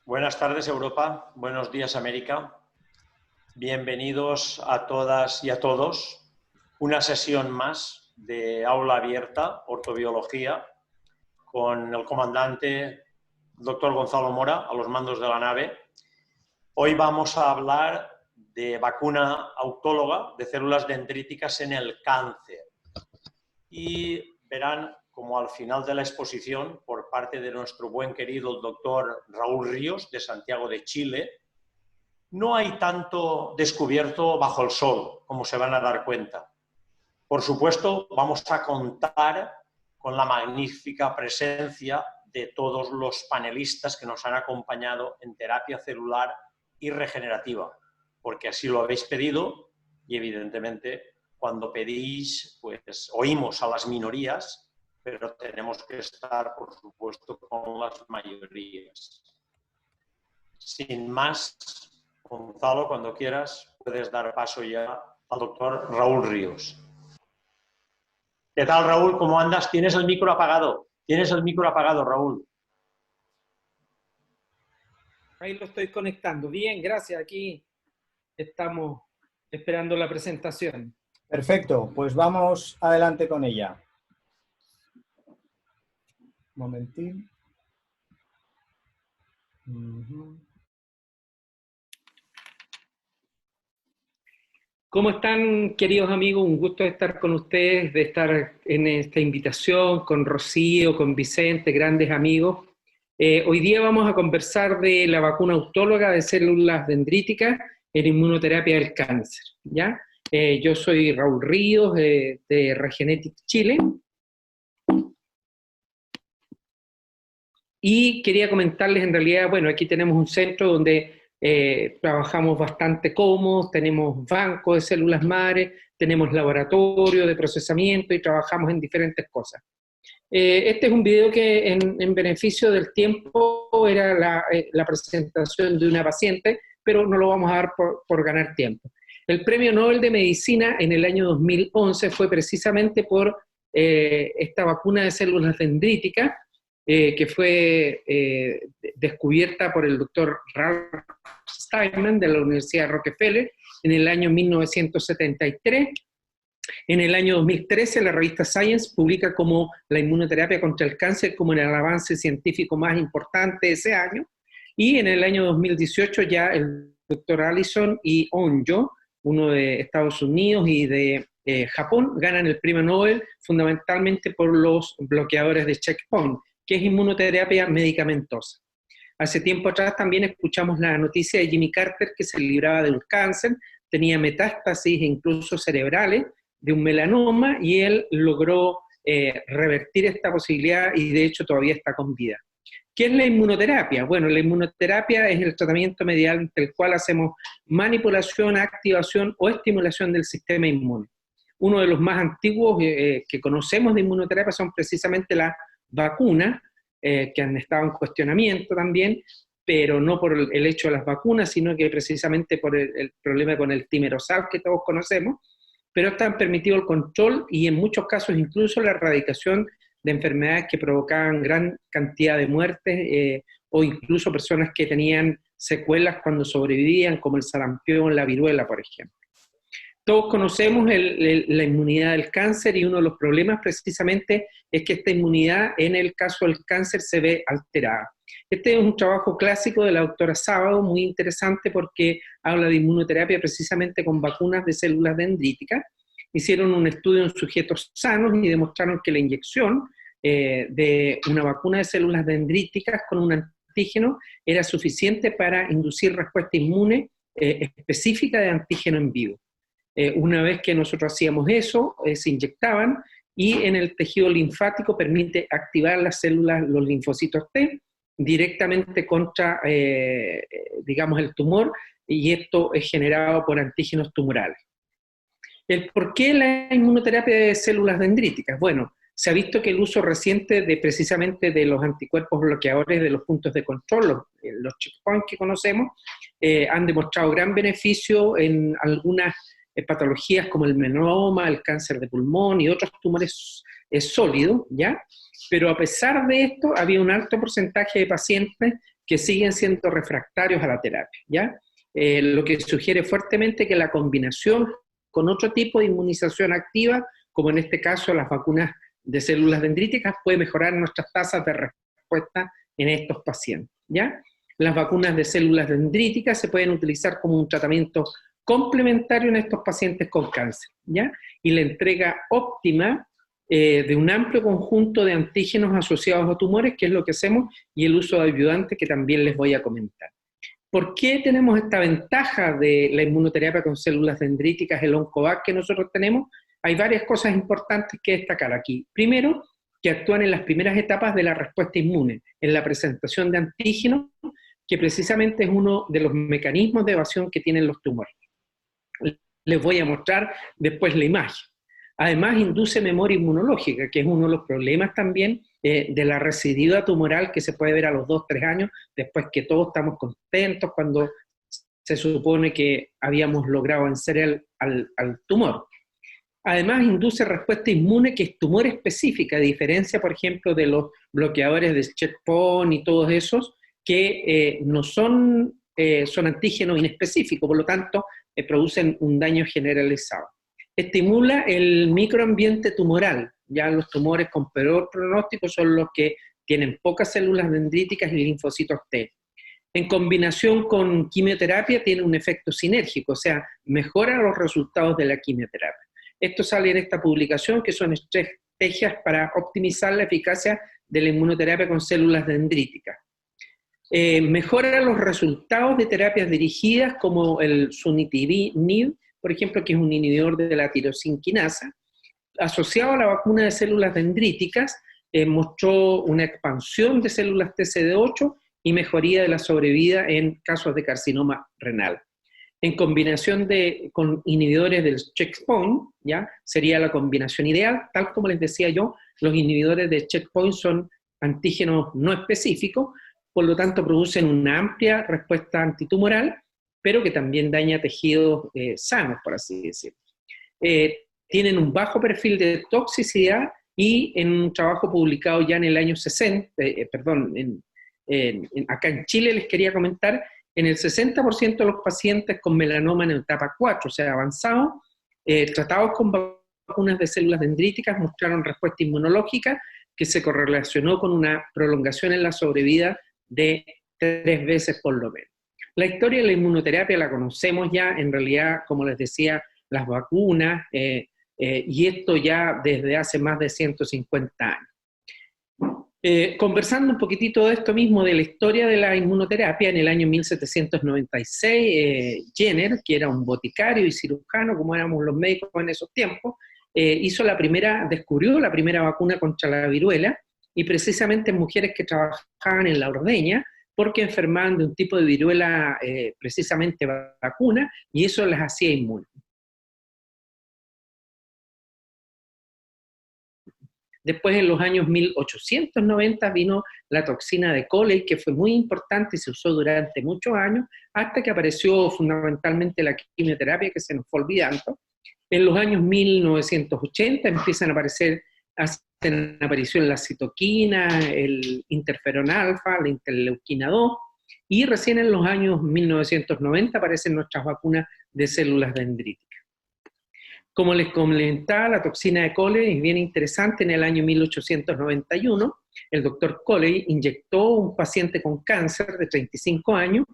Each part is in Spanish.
Buenas tardes, Europa. Buenos días, América. Bienvenidos a todas y a todos. Una sesión más de aula abierta, ortobiología, con el comandante Dr. Gonzalo Mora a los mandos de la nave. Hoy vamos a hablar de vacuna autóloga de células dendríticas en el cáncer. Y verán como al final de la exposición, por parte de nuestro buen querido el doctor Raúl Ríos, de Santiago de Chile, no hay tanto descubierto bajo el sol, como se van a dar cuenta. Por supuesto, vamos a contar con la magnífica presencia de todos los panelistas que nos han acompañado en terapia celular y regenerativa, porque así lo habéis pedido y evidentemente cuando pedís, pues oímos a las minorías, pero tenemos que estar, por supuesto, con las mayorías. Sin más, Gonzalo, cuando quieras, puedes dar paso ya al doctor Raúl Ríos. ¿Qué tal, Raúl? ¿Cómo andas? ¿Tienes el micro apagado? ¿Tienes el micro apagado, Raúl? Ahí lo estoy conectando. Bien, gracias. Aquí estamos esperando la presentación. Perfecto, pues vamos adelante con ella. Un momentín. ¿Cómo están, queridos amigos? Un gusto estar con ustedes, de estar en esta invitación con Rocío, con Vicente, grandes amigos. Hoy día vamos a conversar de la vacuna autóloga de células dendríticas en inmunoterapia del cáncer, ¿ya? Yo soy Raúl Ríos, de Regenetics Chile. Y quería comentarles, en realidad, bueno, aquí tenemos un centro donde trabajamos bastante cómodos, tenemos banco de células madre, tenemos laboratorio de procesamiento y trabajamos en diferentes cosas. Este es un video que en beneficio del tiempo era la presentación de una paciente, pero no lo vamos a dar por ganar tiempo. El Premio Nobel de Medicina en el año 2011 fue precisamente por esta vacuna de células dendríticas, que fue descubierta por el doctor Ralph Steinman de la Universidad de Rockefeller en el año 1973. En el año 2013 la revista Science publica como la inmunoterapia contra el cáncer como el avance científico más importante de ese año, y en el año 2018 ya el doctor Allison y Onjo, uno de Estados Unidos y de Japón, ganan el premio Nobel fundamentalmente por los bloqueadores de checkpoint, que es inmunoterapia medicamentosa. Hace tiempo atrás también escuchamos la noticia de Jimmy Carter, que se libraba de un cáncer, tenía metástasis incluso cerebrales de un melanoma, y él logró revertir esta posibilidad y de hecho todavía está con vida. ¿Qué es la inmunoterapia? Bueno, la inmunoterapia es el tratamiento mediante el cual hacemos manipulación, activación o estimulación del sistema inmune. Uno de los más antiguos que conocemos de inmunoterapia son precisamente las vacunas, que han estado en cuestionamiento también, pero no por el hecho de las vacunas, sino que precisamente por el problema con el timerosal que todos conocemos, pero están permitido el control y en muchos casos incluso la erradicación de enfermedades que provocaban gran cantidad de muertes, o incluso personas que tenían secuelas cuando sobrevivían, como el sarampión, la viruela, por ejemplo. Todos conocemos la inmunidad del cáncer, y uno de los problemas precisamente es que esta inmunidad en el caso del cáncer se ve alterada. Este es un trabajo clásico de la doctora Sábado, muy interesante porque habla de inmunoterapia precisamente con vacunas de células dendríticas. Hicieron un estudio en sujetos sanos y demostraron que la inyección de una vacuna de células dendríticas con un antígeno era suficiente para inducir respuesta inmune específica de antígeno en vivo. Una vez que nosotros hacíamos eso, se inyectaban, y en el tejido linfático permite activar las células, los linfocitos T, directamente contra, digamos, el tumor, y esto es generado por antígenos tumorales. ¿Por qué la inmunoterapia de células dendríticas? Bueno, se ha visto que el uso reciente precisamente de los anticuerpos bloqueadores de los puntos de control, los checkpoints que conocemos, han demostrado gran beneficio en algunas patologías como el melanoma, el cáncer de pulmón y otros tumores sólidos, ¿ya? Pero a pesar de esto, había un alto porcentaje de pacientes que siguen siendo refractarios a la terapia, ¿ya? Lo que sugiere fuertemente que la combinación con otro tipo de inmunización activa, como en este caso las vacunas de células dendríticas, puede mejorar nuestras tasas de respuesta en estos pacientes, ¿ya? Las vacunas de células dendríticas se pueden utilizar como un tratamiento complementario en estos pacientes con cáncer, ¿ya? Y la entrega óptima de un amplio conjunto de antígenos asociados a tumores, que es lo que hacemos, y el uso de ayudantes, que también les voy a comentar. ¿Por qué tenemos esta ventaja de la inmunoterapia con células dendríticas, el Oncovac que nosotros tenemos? Hay varias cosas importantes que destacar aquí. Primero, que actúan en las primeras etapas de la respuesta inmune, en la presentación de antígenos, que precisamente es uno de los mecanismos de evasión que tienen los tumores. Les voy a mostrar después la imagen. Además, induce memoria inmunológica, que es uno de los problemas también de la recidiva tumoral que se puede ver a los 2-3 años, después que todos estamos contentos cuando se supone que habíamos logrado vencer al tumor. Además, induce respuesta inmune que es tumor específica, a diferencia, por ejemplo, de los bloqueadores de checkpoint y todos esos, que no son antígenos inespecíficos, por lo tanto, producen un daño generalizado. Estimula el microambiente tumoral. Ya los tumores con peor pronóstico son los que tienen pocas células dendríticas y linfocitos T. En combinación con quimioterapia tiene un efecto sinérgico, o sea, mejora los resultados de la quimioterapia. Esto sale en esta publicación, que son estrategias para optimizar la eficacia de la inmunoterapia con células dendríticas. Mejora los resultados de terapias dirigidas como el sunitinib, por ejemplo, que es un inhibidor de la tirosinquinasa, asociado a la vacuna de células dendríticas, mostró una expansión de células TCD8 y mejoría de la sobrevida en casos de carcinoma renal. En combinación con inhibidores del checkpoint, ¿ya? Sería la combinación ideal. Tal como les decía yo, los inhibidores de checkpoint son antígenos no específicos, por lo tanto producen una amplia respuesta antitumoral, pero que también daña tejidos sanos, por así decirlo. Tienen un bajo perfil de toxicidad y en un trabajo publicado ya en el año 60, acá en Chile les quería comentar, en el 60% de los pacientes con melanoma en etapa 4, o sea, avanzado, tratados con vacunas de células dendríticas, mostraron respuesta inmunológica que se correlacionó con una prolongación en la sobrevida de 3 veces por lo menos. La historia de la inmunoterapia la conocemos ya, en realidad, como les decía, las vacunas, y esto ya desde hace más de 150 años. Conversando un poquitito de esto mismo, de la historia de la inmunoterapia, en el año 1796, Jenner, que era un boticario y cirujano, como éramos los médicos en esos tiempos, descubrió la primera vacuna contra la viruela, y precisamente en mujeres que trabajaban en la ordeña, porque enfermaban de un tipo de viruela precisamente vacuna, y eso las hacía inmunes. Después, en los años 1890, vino la toxina de Coley, que fue muy importante y se usó durante muchos años, hasta que apareció fundamentalmente la quimioterapia, que se nos fue olvidando. En los años 1980 empiezan a hacen aparición la citoquina, el interferón alfa, la interleuquina 2, y recién en los años 1990 aparecen nuestras vacunas de células dendríticas. Como les comentaba, la toxina de Coley es bien interesante. En el año 1891, el doctor Coley inyectó a un paciente con cáncer de 35 años,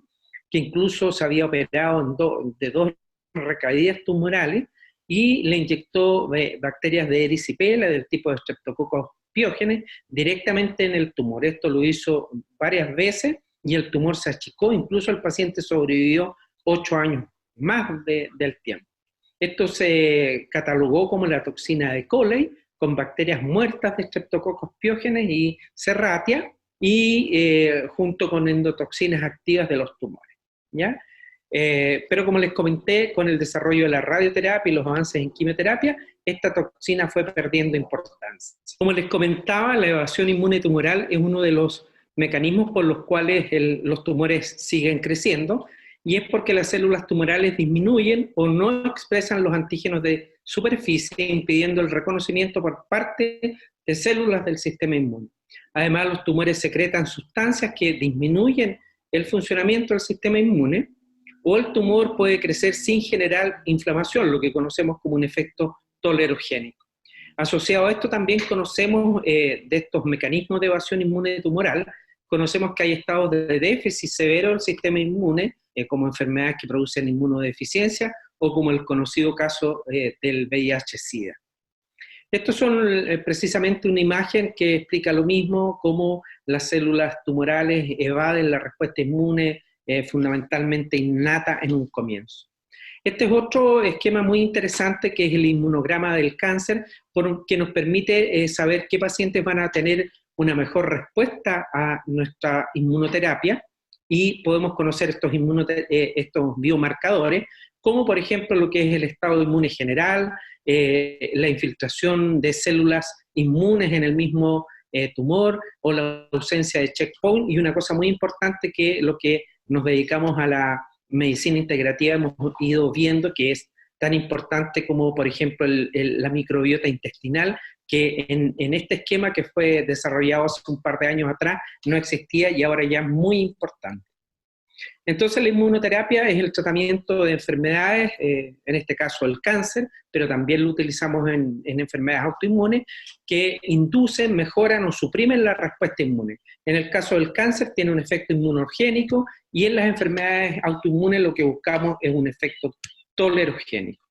que incluso se había operado de 2 recaídas tumorales, y le inyectó bacterias de erisipela, del tipo de Streptococcus pyogenes, directamente en el tumor. Esto lo hizo varias veces, y el tumor se achicó, incluso el paciente sobrevivió 8 años más del tiempo. Esto se catalogó como la toxina de Coley, con bacterias muertas de Streptococcus pyogenes y Serratia, y junto con endotoxinas activas de los tumores, ¿ya? Pero como les comenté, con el desarrollo de la radioterapia y los avances en quimioterapia, esta toxina fue perdiendo importancia. Como les comentaba, la evasión inmune tumoral es uno de los mecanismos por los cuales los tumores siguen creciendo, y es porque las células tumorales disminuyen o no expresan los antígenos de superficie, impidiendo el reconocimiento por parte de células del sistema inmune. Además, los tumores secretan sustancias que disminuyen el funcionamiento del sistema inmune, o el tumor puede crecer sin generar inflamación, lo que conocemos como un efecto tolerogénico. Asociado a esto también conocemos de estos mecanismos de evasión inmune tumoral, conocemos que hay estados de déficit severo del sistema inmune, como enfermedades que producen inmunodeficiencia, o como el conocido caso del VIH-Sida. Estos son precisamente una imagen que explica lo mismo, cómo las células tumorales evaden la respuesta inmune fundamentalmente innata en un comienzo. Este es otro esquema muy interesante que es el inmunograma del cáncer, que nos permite saber qué pacientes van a tener una mejor respuesta a nuestra inmunoterapia, y podemos conocer estos biomarcadores, como por ejemplo lo que es el estado inmune general, la infiltración de células inmunes en el mismo tumor, o la ausencia de checkpoint, y una cosa muy importante que lo que nos dedicamos a la medicina integrativa hemos ido viendo que es tan importante como, por ejemplo, la microbiota intestinal, que en este esquema que fue desarrollado hace un par de años atrás no existía y ahora ya es muy importante. Entonces la inmunoterapia es el tratamiento de enfermedades, en este caso el cáncer, pero también lo utilizamos en enfermedades autoinmunes que inducen, mejoran o suprimen la respuesta inmune. En el caso del cáncer tiene un efecto inmunogénico, y en las enfermedades autoinmunes lo que buscamos es un efecto tolerogénico.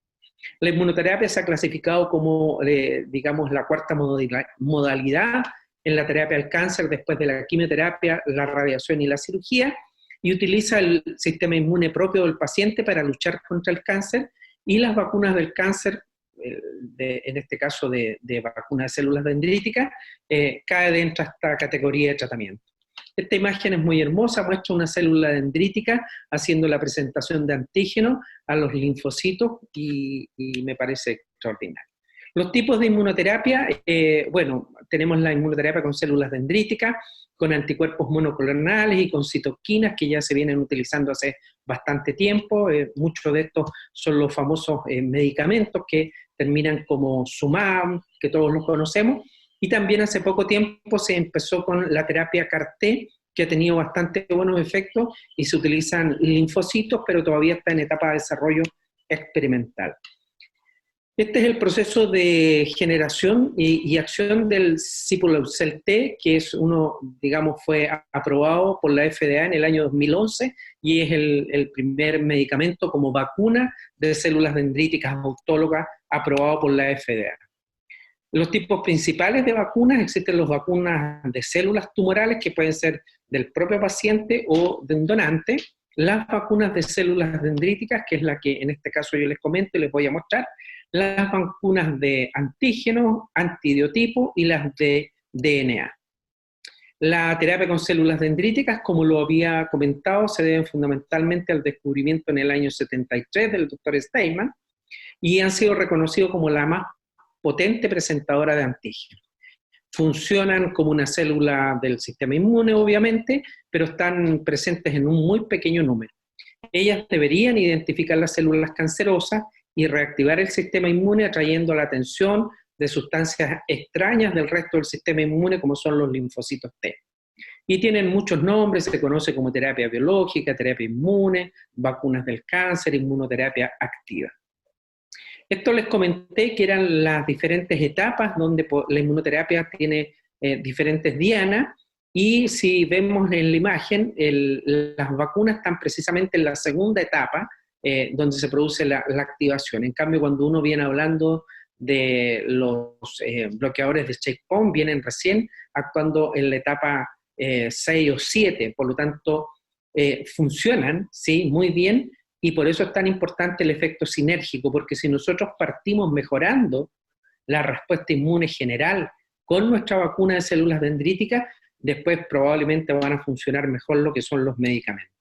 La inmunoterapia se ha clasificado como, digamos, la cuarta modalidad en la terapia del cáncer después de la quimioterapia, la radiación y la cirugía, y utiliza el sistema inmune propio del paciente para luchar contra el cáncer, y las vacunas del cáncer, en este caso de vacunas de células dendríticas, cae dentro de esta categoría de tratamiento. Esta imagen es muy hermosa, muestra una célula dendrítica haciendo la presentación de antígenos a los linfocitos, y me parece extraordinario. Los tipos de inmunoterapia, bueno, tenemos la inmunoterapia con células dendríticas, con anticuerpos monoclonales y con citoquinas que ya se vienen utilizando hace bastante tiempo. Muchos de estos son los famosos medicamentos que terminan como Sumab, que todos los conocemos, y también hace poco tiempo se empezó con la terapia CAR-T, que ha tenido bastante buenos efectos, y se utilizan linfocitos, pero todavía está en etapa de desarrollo experimental. Este es el proceso de generación y acción del Sipuleucel T, que es digamos, fue aprobado por la FDA en el año 2011, y es el primer medicamento como vacuna de células dendríticas autólogas aprobado por la FDA. Los tipos principales de vacunas: existen las vacunas de células tumorales, que pueden ser del propio paciente o de un donante; las vacunas de células dendríticas, que es la que en este caso yo les comento y les voy a mostrar; las vacunas de antígenos, antidiotipo, y las de DNA. La terapia con células dendríticas, como lo había comentado, se debe fundamentalmente al descubrimiento en el año 73 del Dr. Steinman, y han sido reconocidos como la más potente presentadora de antígenos. Funcionan como una célula del sistema inmune, obviamente, pero están presentes en un muy pequeño número. Ellas deberían identificar las células cancerosas y reactivar el sistema inmune, atrayendo la atención de sustancias extrañas del resto del sistema inmune, como son los linfocitos T. Y tienen muchos nombres, se conoce como terapia biológica, terapia inmune, vacunas del cáncer, inmunoterapia activa. Esto les comenté que eran las diferentes etapas donde la inmunoterapia tiene diferentes dianas, y si vemos en la imagen, las vacunas están precisamente en la segunda etapa, donde se produce la activación. En cambio, cuando uno viene hablando de los bloqueadores de checkpoint, vienen recién actuando en la etapa 6 o 7, por lo tanto, funcionan, ¿sí?, muy bien, y por eso es tan importante el efecto sinérgico, porque si nosotros partimos mejorando la respuesta inmune general con nuestra vacuna de células dendríticas, después probablemente van a funcionar mejor lo que son los medicamentos.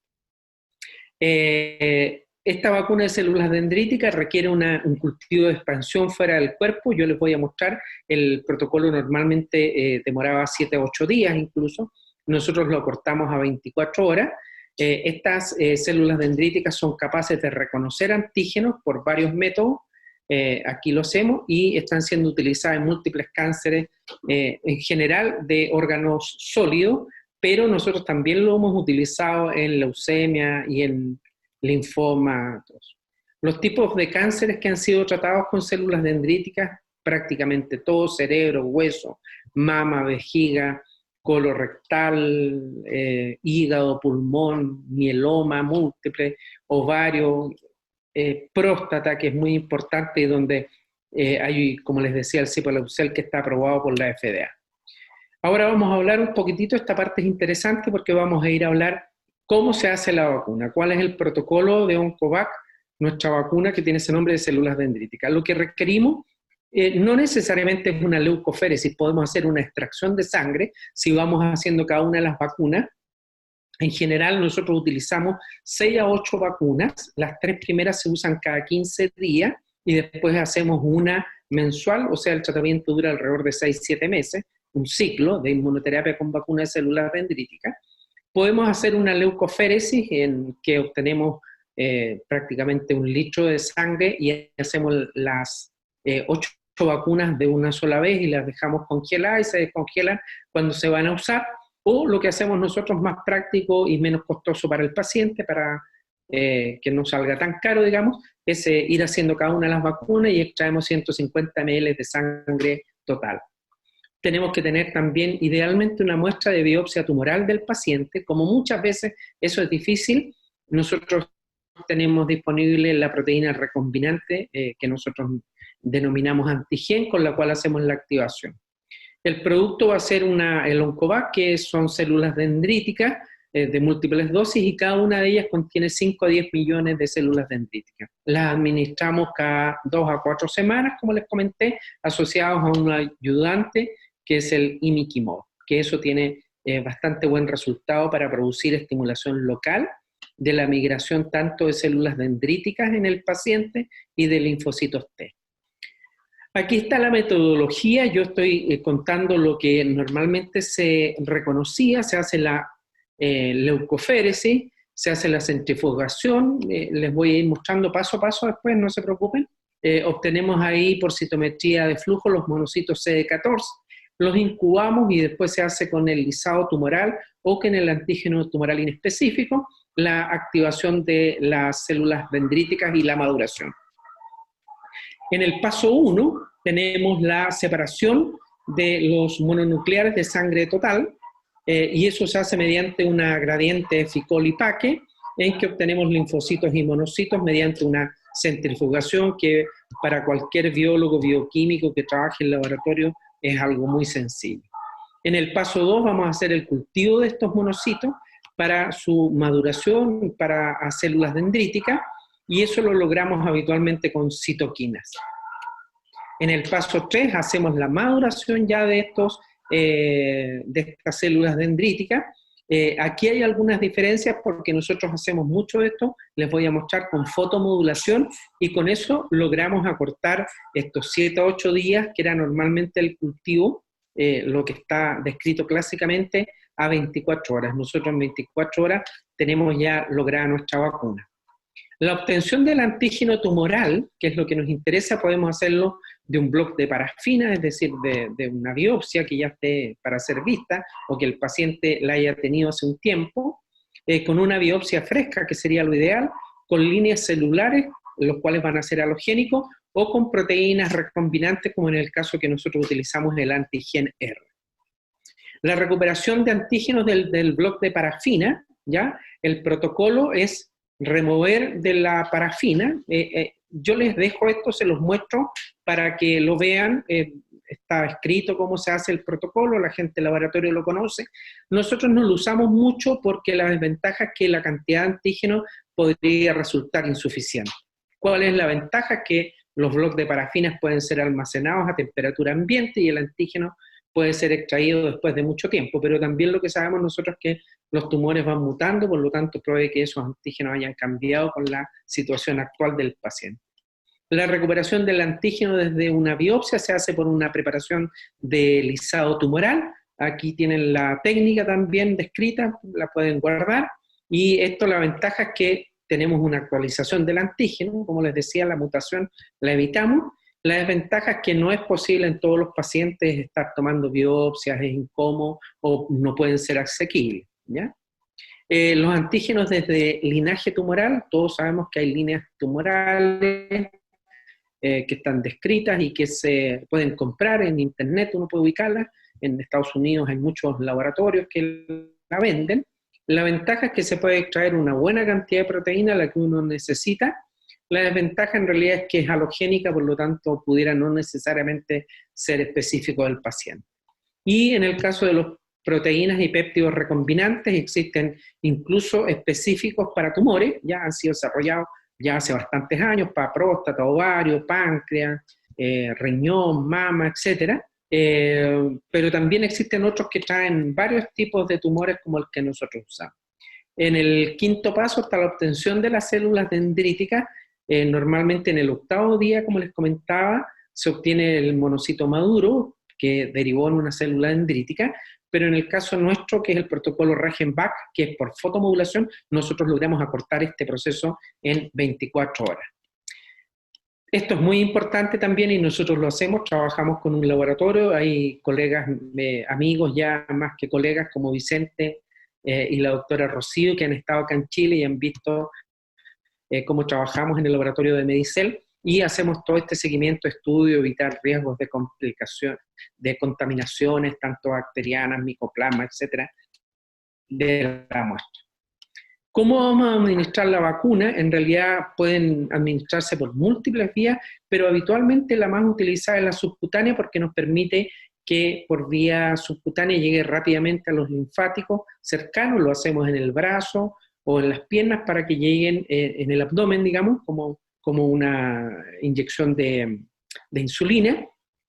Esta vacuna de células dendríticas requiere un cultivo de expansión fuera del cuerpo. Yo les voy a mostrar, el protocolo normalmente demoraba 7 a 8 días incluso, nosotros lo cortamos a 24 horas. Estas células dendríticas son capaces de reconocer antígenos por varios métodos, aquí lo hacemos, y están siendo utilizadas en múltiples cánceres, en general de órganos sólidos, pero nosotros también lo hemos utilizado en leucemia y en linfoma. Los tipos de cánceres que han sido tratados con células dendríticas, prácticamente todos: cerebro, hueso, mama, vejiga, colorectal, hígado, pulmón, mieloma múltiple, ovario, próstata, que es muy importante y donde hay, como les decía, el Sipuleucel, que está aprobado por la FDA. Ahora vamos a hablar un poquitito, esta parte es interesante porque vamos a ir a hablar cómo se hace la vacuna, cuál es el protocolo de Oncovac, nuestra vacuna que tiene ese nombre de células dendríticas. Lo que requerimos no necesariamente es una leucoféresis, podemos hacer una extracción de sangre si vamos haciendo cada una de las vacunas. En general nosotros utilizamos 6 a 8 vacunas, las 3 primeras se usan cada 15 días y después hacemos una mensual, o sea, el tratamiento dura alrededor de 6-7 meses, un ciclo de inmunoterapia con vacuna de células dendríticas. Podemos hacer una leucoféresis en que obtenemos prácticamente 1 litro de sangre y hacemos las 8 vacunas de una sola vez y las dejamos congeladas y se descongelan cuando se van a usar. O lo que hacemos nosotros, más práctico y menos costoso para el paciente, para que no salga tan caro, digamos, es ir haciendo cada una de las vacunas y extraemos 150 ml de sangre total. Tenemos que tener también idealmente una muestra de biopsia tumoral del paciente. Como muchas veces eso es difícil, nosotros tenemos disponible la proteína recombinante que nosotros denominamos antigen, con la cual hacemos la activación. El producto va a ser el Oncovac, que son células dendríticas de múltiples dosis, y cada una de ellas contiene 5 a 10 millones de células dendríticas. Las administramos cada 2 a 4 semanas, como les comenté, asociados a un ayudante que es el imiquimod, que eso tiene bastante buen resultado para producir estimulación local de la migración tanto de células dendríticas en el paciente y de linfocitos T. Aquí está la metodología, yo estoy contando lo que normalmente se reconocía, se hace la leucoféresis, se hace la centrifugación, les voy a ir mostrando paso a paso después, no se preocupen. Obtenemos ahí por citometría de flujo los monocitos CD14, los incubamos y después se hace con el lisado tumoral o con el antígeno tumoral inespecífico, la activación de las células dendríticas y la maduración. En el paso 1 tenemos la separación de los mononucleares de sangre total y eso se hace mediante una gradiente Ficoli-Paque en que obtenemos linfocitos y monocitos mediante una centrifugación que para cualquier biólogo bioquímico que trabaje en el laboratorio es algo muy sencillo. En el paso 2 vamos a hacer el cultivo de estos monocitos para su maduración para células dendríticas, y eso lo logramos habitualmente con citoquinas. En el paso 3 hacemos la maduración ya de estas células dendríticas. Aquí hay algunas diferencias porque nosotros hacemos mucho de esto, les voy a mostrar con fotomodulación, y con eso logramos acortar estos 7 a 8 días, que era normalmente el cultivo, lo que está descrito clásicamente, a 24 horas. Nosotros en 24 horas tenemos ya lograda nuestra vacuna. La obtención del antígeno tumoral, que es lo que nos interesa, podemos hacerlo de un bloc de parafina, es decir, de una biopsia que ya esté para ser vista o que el paciente la haya tenido hace un tiempo, con una biopsia fresca, que sería lo ideal, con líneas celulares, los cuales van a ser halogénicos, o con proteínas recombinantes, como en el caso que nosotros utilizamos el antigen R. La recuperación de antígenos del bloc de parafina, ¿ya? El protocolo es remover de la parafina. Yo les dejo esto, se los muestro para que lo vean. Está escrito cómo se hace el protocolo, la gente del laboratorio lo conoce. Nosotros no lo usamos mucho porque la desventaja es que la cantidad de antígenos podría resultar insuficiente. ¿Cuál es la ventaja? Que los bloques de parafinas pueden ser almacenados a temperatura ambiente y el antígeno puede ser extraído después de mucho tiempo, pero también lo que sabemos nosotros es que los tumores van mutando, por lo tanto puede que esos antígenos hayan cambiado con la situación actual del paciente. La recuperación del antígeno desde una biopsia se hace por una preparación de lisado tumoral. Aquí tienen la técnica también descrita, la pueden guardar, y esto, la ventaja es que tenemos una actualización del antígeno, como les decía, la mutación la evitamos, La desventaja es que no es posible en todos los pacientes estar tomando biopsias, es incómodo o no pueden ser asequibles, ¿ya? Los antígenos desde linaje tumoral, todos sabemos que hay líneas tumorales que están descritas y que se pueden comprar en internet, uno puede ubicarlas. En Estados Unidos hay muchos laboratorios que la venden. La ventaja es que se puede extraer una buena cantidad de proteína, la que uno necesita. La desventaja en realidad es que es halogénica, por lo tanto pudiera no necesariamente ser específico del paciente. Y en el caso de las proteínas y péptidos recombinantes, existen incluso específicos para tumores, ya han sido desarrollados ya hace bastantes años, para próstata, ovario, páncreas, riñón, mama, etc. Pero también existen otros que traen varios tipos de tumores como el que nosotros usamos. En el quinto paso está la obtención de las células dendríticas. Normalmente en el 8º día, como les comentaba, se obtiene el monocito maduro, que derivó en una célula dendrítica, pero en el caso nuestro, que es el protocolo Regenbach, que es por fotomodulación, nosotros logramos acortar este proceso en 24 horas. Esto es muy importante también y nosotros lo hacemos, trabajamos con un laboratorio, hay colegas, amigos ya más que colegas como Vicente y la doctora Rocío, que han estado acá en Chile y han visto cómo trabajamos en el laboratorio de Medicel, y hacemos todo este seguimiento, estudio, evitar riesgos de complicación, de contaminaciones, tanto bacterianas, micoplasma, etcétera, de la muestra. ¿Cómo vamos a administrar la vacuna? En realidad pueden administrarse por múltiples vías, pero habitualmente la más utilizada es la subcutánea porque nos permite que por vía subcutánea llegue rápidamente a los linfáticos cercanos, lo hacemos en el brazo o en las piernas para que lleguen en el abdomen, digamos, como una inyección de insulina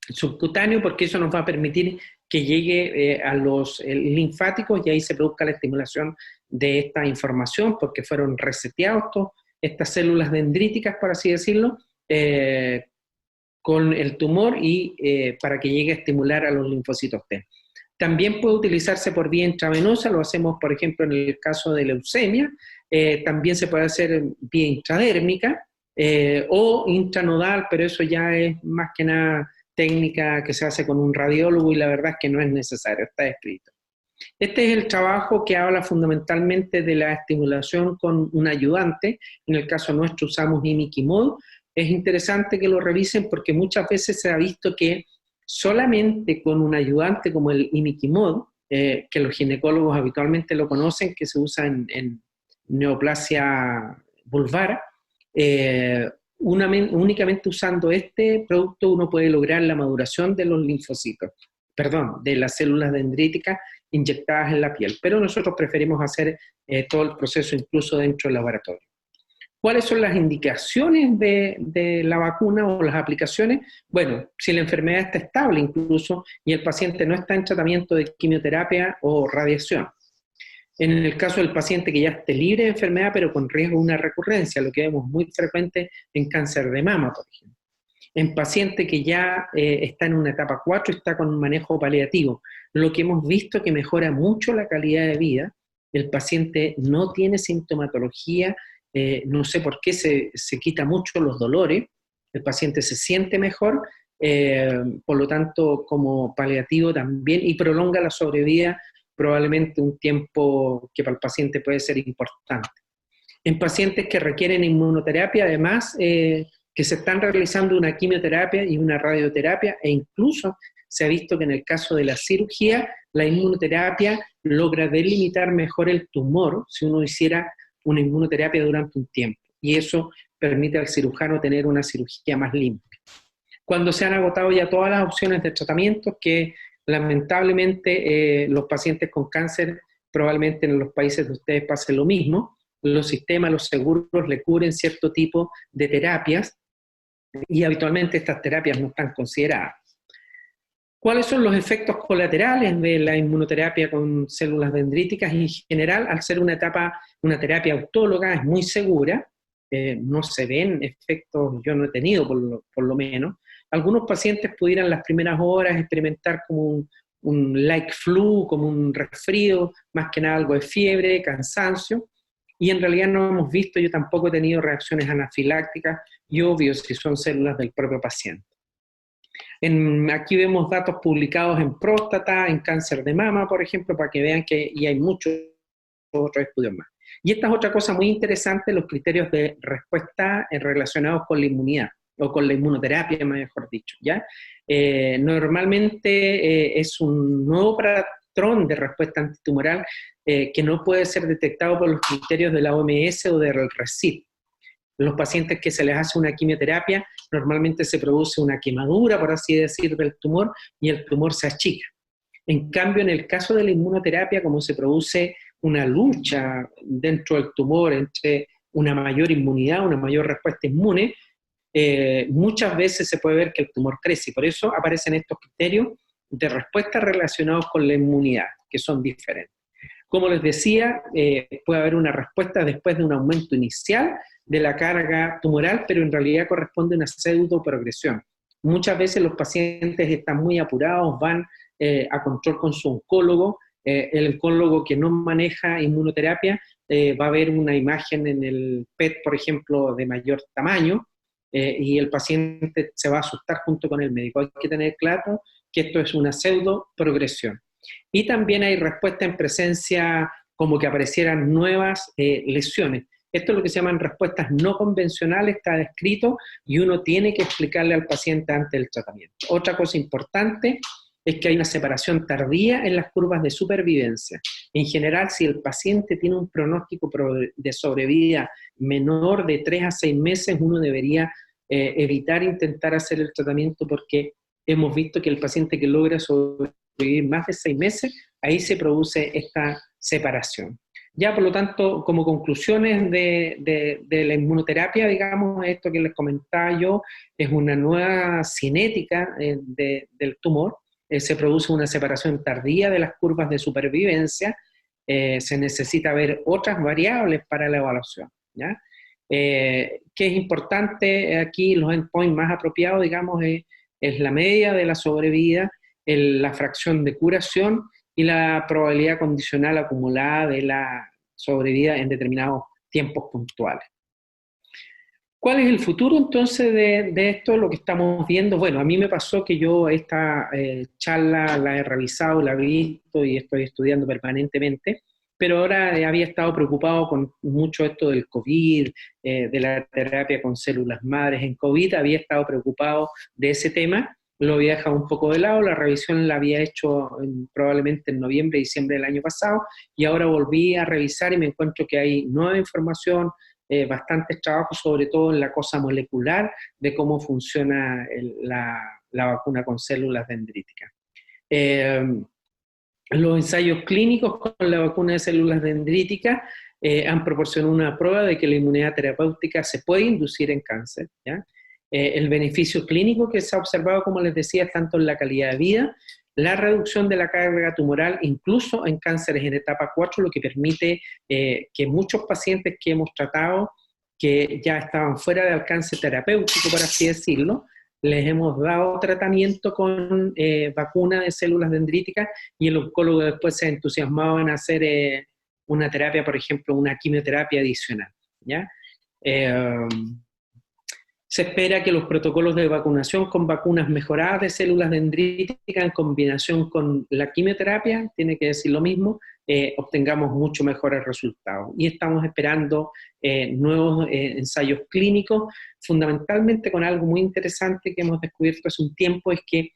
subcutáneo, porque eso nos va a permitir que llegue a los linfáticos y ahí se produzca la estimulación de esta información, porque fueron reseteados estas células dendríticas, por así decirlo, con el tumor y para que llegue a estimular a los linfocitos T. También puede utilizarse por vía intravenosa, lo hacemos, por ejemplo, en el caso de leucemia, también se puede hacer vía intradérmica, o intranodal, pero eso ya es más que nada técnica que se hace con un radiólogo y la verdad es que no es necesario, está escrito. Este es el trabajo que habla fundamentalmente de la estimulación con un ayudante, en el caso nuestro usamos imiquimod. Es interesante que lo revisen porque muchas veces se ha visto que solamente con un ayudante como el imiquimod, que los ginecólogos habitualmente lo conocen, que se usa en neoplasia vulvar, únicamente usando este producto uno puede lograr la maduración de los linfocitos, de las células dendríticas inyectadas en la piel, pero nosotros preferimos hacer todo el proceso incluso dentro del laboratorio. ¿Cuáles son las indicaciones de la vacuna o las aplicaciones? Bueno, si la enfermedad está estable incluso y el paciente no está en tratamiento de quimioterapia o radiación. En el caso del paciente que ya esté libre de enfermedad, pero con riesgo de una recurrencia, lo que vemos muy frecuente en cáncer de mama, por ejemplo. En paciente que ya está en una etapa 4 y está con un manejo paliativo, lo que hemos visto que mejora mucho la calidad de vida, el paciente no tiene sintomatología, no sé por qué se quita mucho los dolores, el paciente se siente mejor, por lo tanto como paliativo también, y prolonga la sobrevida probablemente un tiempo que para el paciente puede ser importante. En pacientes que requieren inmunoterapia, además, que se están realizando una quimioterapia y una radioterapia, e incluso se ha visto que en el caso de la cirugía, la inmunoterapia logra delimitar mejor el tumor si uno hiciera una inmunoterapia durante un tiempo, y eso permite al cirujano tener una cirugía más limpia. Cuando se han agotado ya todas las opciones de tratamiento, que lamentablemente los pacientes con cáncer, probablemente en los países de ustedes pase lo mismo, los sistemas, los seguros le cubren cierto tipo de terapias y habitualmente estas terapias no están consideradas. ¿Cuáles son los efectos colaterales de la inmunoterapia con células dendríticas? En general, al ser una terapia autóloga, es muy segura, no se ven efectos, yo no he tenido por lo menos. Algunos pacientes pudieran las primeras horas experimentar como un like flu, como un resfrío, más que nada algo de fiebre, cansancio, y en realidad no hemos visto, yo tampoco he tenido reacciones anafilácticas, y obvio si son células del propio paciente. Aquí vemos datos publicados en próstata, en cáncer de mama, por ejemplo, para que vean que y hay muchos otros estudios más. Y esta es otra cosa muy interesante, los criterios de respuesta relacionados con la inmunidad, o con la inmunoterapia, mejor dicho, ¿ya? Normalmente es un nuevo patrón de respuesta antitumoral que no puede ser detectado por los criterios de la OMS o del RECIST. Los pacientes que se les hace una quimioterapia, normalmente se produce una quemadura, por así decir, del tumor, y el tumor se achica. En cambio, en el caso de la inmunoterapia, como se produce una lucha dentro del tumor entre una mayor inmunidad, una mayor respuesta inmune, muchas veces se puede ver que el tumor crece, y por eso aparecen estos criterios de respuesta relacionados con la inmunidad, que son diferentes. Como les decía, puede haber una respuesta después de un aumento inicial de la carga tumoral, pero en realidad corresponde a una pseudoprogresión. Muchas veces los pacientes están muy apurados, van a control con su oncólogo, el oncólogo que no maneja inmunoterapia va a ver una imagen en el PET, por ejemplo, de mayor tamaño, y el paciente se va a asustar junto con el médico. Hay que tener claro que esto es una pseudoprogresión. Y también hay respuesta en presencia como que aparecieran nuevas lesiones. Esto es lo que se llaman respuestas no convencionales, está descrito, y uno tiene que explicarle al paciente antes del tratamiento. Otra cosa importante es que hay una separación tardía en las curvas de supervivencia. En general, si el paciente tiene un pronóstico de sobrevida menor de 3 a 6 meses, uno debería evitar intentar hacer el tratamiento, porque hemos visto que el paciente que logra sobrevivir más de 6 meses, ahí se produce esta separación. Ya, por lo tanto, como conclusiones de la inmunoterapia, digamos, esto que les comentaba yo, es una nueva cinética del tumor, se produce una separación tardía de las curvas de supervivencia, se necesita ver otras variables para la evaluación, ¿ya? ¿Qué es importante aquí? Los endpoints más apropiados, digamos, es la media de la sobrevida, la fracción de curación y la probabilidad condicional acumulada de la sobrevida en determinados tiempos puntuales. ¿Cuál es el futuro entonces de esto, lo que estamos viendo? Bueno, a mí me pasó que yo esta charla la he revisado, la he visto y estoy estudiando permanentemente, pero ahora había estado preocupado con mucho esto del COVID, de la terapia con células madres en COVID, había estado preocupado de ese tema, lo había dejado un poco de lado, la revisión la había hecho probablemente en noviembre, diciembre del año pasado, y ahora volví a revisar y me encuentro que hay nueva información, bastantes trabajos, sobre todo en la cosa molecular, de cómo funciona la vacuna con células dendríticas. Los ensayos clínicos con la vacuna de células dendríticas han proporcionado una prueba de que la inmunidad terapéutica se puede inducir en cáncer, ¿ya? El beneficio clínico que se ha observado, como les decía, tanto en la calidad de vida, la reducción de la carga tumoral, incluso en cánceres en etapa 4, lo que permite que muchos pacientes que hemos tratado, que ya estaban fuera de alcance terapéutico, por así decirlo, les hemos dado tratamiento con vacuna de células dendríticas, y el oncólogo después se entusiasmaba en hacer una terapia, por ejemplo, una quimioterapia adicional, ¿ya? Se espera que los protocolos de vacunación con vacunas mejoradas de células dendríticas en combinación con la quimioterapia, tiene que decir lo mismo, obtengamos mucho mejores resultados. Y estamos esperando nuevos ensayos clínicos, fundamentalmente con algo muy interesante que hemos descubierto hace un tiempo, es que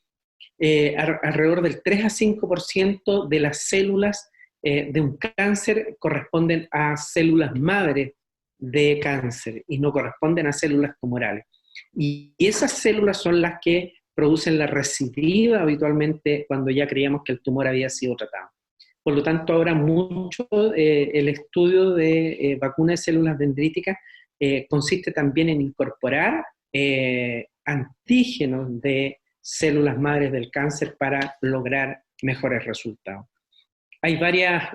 alrededor del 3 a 5% de las células de un cáncer corresponden a células madre de cáncer y no corresponden a células tumorales. Y esas células son las que producen la recidiva habitualmente cuando ya creíamos que el tumor había sido tratado. Por lo tanto, ahora mucho el estudio de vacunas de células dendríticas consiste también en incorporar antígenos de células madres del cáncer para lograr mejores resultados. Hay varias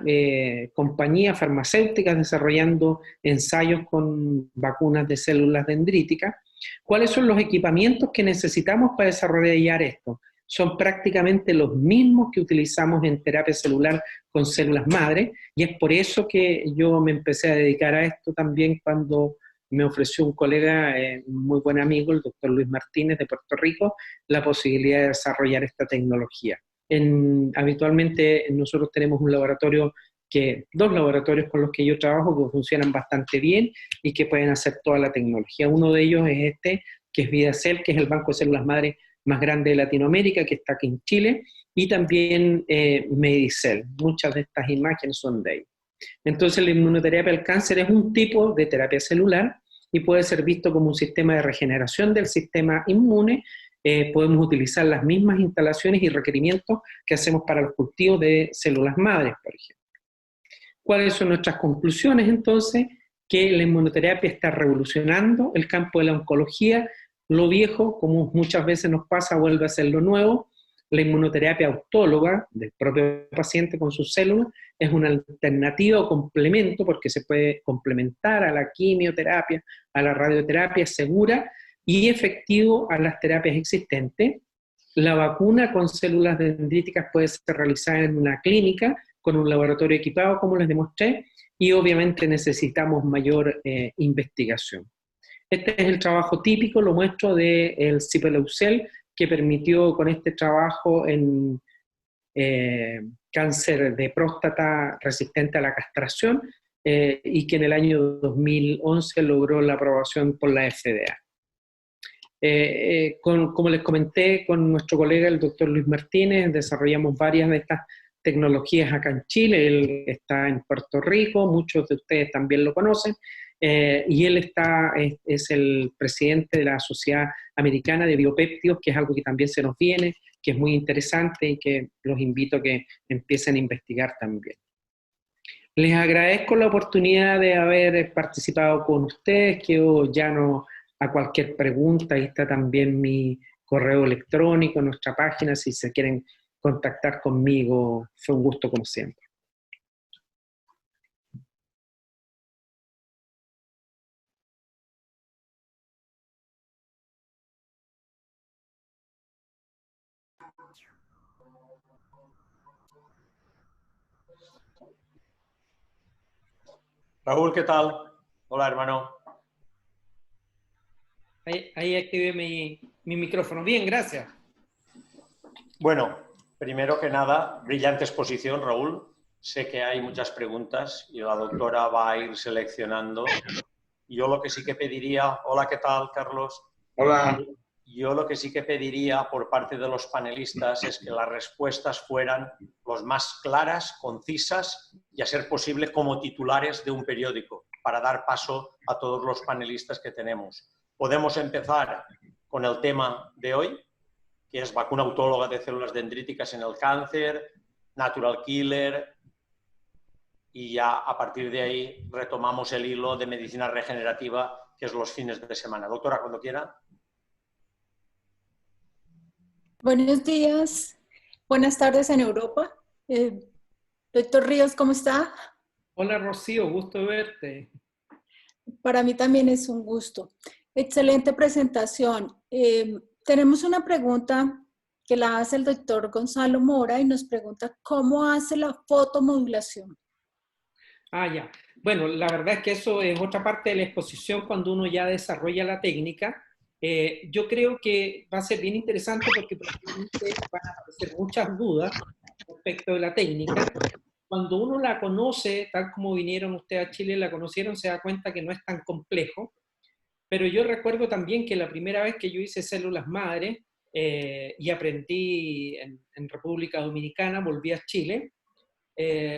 compañías farmacéuticas desarrollando ensayos con vacunas de células dendríticas. ¿Cuáles son los equipamientos que necesitamos para desarrollar esto? Son prácticamente los mismos que utilizamos en terapia celular con células madre, y es por eso que yo me empecé a dedicar a esto también cuando me ofreció un colega, un muy buen amigo, el doctor Luis Martínez de Puerto Rico, la posibilidad de desarrollar esta tecnología. Habitualmente nosotros tenemos dos laboratorios con los que yo trabajo que funcionan bastante bien y que pueden hacer toda la tecnología. Uno de ellos es que es VidaCell, que es el banco de células madre más grande de Latinoamérica, que está aquí en Chile, y también Medicell. Muchas de estas imágenes son de ellos. Entonces la inmunoterapia al cáncer es un tipo de terapia celular y puede ser visto como un sistema de regeneración del sistema inmune. Podemos utilizar las mismas instalaciones y requerimientos que hacemos para los cultivos de células madres, por ejemplo. ¿Cuáles son nuestras conclusiones entonces? Que la inmunoterapia está revolucionando el campo de la oncología. Lo viejo, como muchas veces nos pasa, vuelve a ser lo nuevo. La inmunoterapia autóloga del propio paciente con sus células es una alternativa o complemento, porque se puede complementar a la quimioterapia, a la radioterapia, segura y efectivo a las terapias existentes. La vacuna con células dendríticas puede ser realizada en una clínica con un laboratorio equipado, como les demostré, y obviamente necesitamos mayor investigación. Este es el trabajo típico, lo muestro del Sipeleucel, que permitió con este trabajo en cáncer de próstata resistente a la castración y que en el año 2011 logró la aprobación por la FDA. Como les comenté, con nuestro colega el doctor Luis Martínez desarrollamos varias de estas tecnologías acá en Chile. Él está en Puerto Rico, muchos de ustedes también lo conocen, y él es el presidente de la Sociedad Americana de Biopéptidos, que es algo que también se nos viene, que es muy interesante y que los invito a que empiecen a investigar también. Les agradezco la oportunidad de haber participado con ustedes, quedo llano a cualquier pregunta. Ahí está también mi correo electrónico, nuestra página, si se quieren contactar conmigo. Fue un gusto como siempre. Raúl, ¿qué tal? Hola, hermano. Ahí activé mi micrófono. Bien, gracias. Bueno, primero que nada, brillante exposición, Raúl. Sé que hay muchas preguntas y la doctora va a ir seleccionando. Yo lo que sí que pediría... Hola, ¿qué tal, Carlos? Hola. Yo lo que sí que pediría por parte de los panelistas es que las respuestas fueran los más claras, concisas y, a ser posible, como titulares de un periódico, para dar paso a todos los panelistas que tenemos. Podemos empezar con el tema de hoy, que es vacuna autóloga de células dendríticas en el cáncer, natural killer, y ya a partir de ahí retomamos el hilo de medicina regenerativa, que es los fines de semana. Doctora, cuando quiera. Buenos días, buenas tardes en Europa. Doctor Ríos, ¿cómo está? Hola, Rocío, gusto verte. Para mí también es un gusto. Excelente presentación. Tenemos una pregunta que la hace el doctor Gonzalo Mora y nos pregunta ¿cómo hace la fotomodulación? Ya. Bueno, la verdad es que eso es otra parte de la exposición cuando uno ya desarrolla la técnica. Yo creo que va a ser bien interesante porque probablemente van a aparecer muchas dudas respecto de la técnica. Cuando uno la conoce, tal como vinieron ustedes a Chile, la conocieron, se da cuenta que no es tan complejo. Pero yo recuerdo también que la primera vez que yo hice células madre y aprendí en República Dominicana, volví a Chile,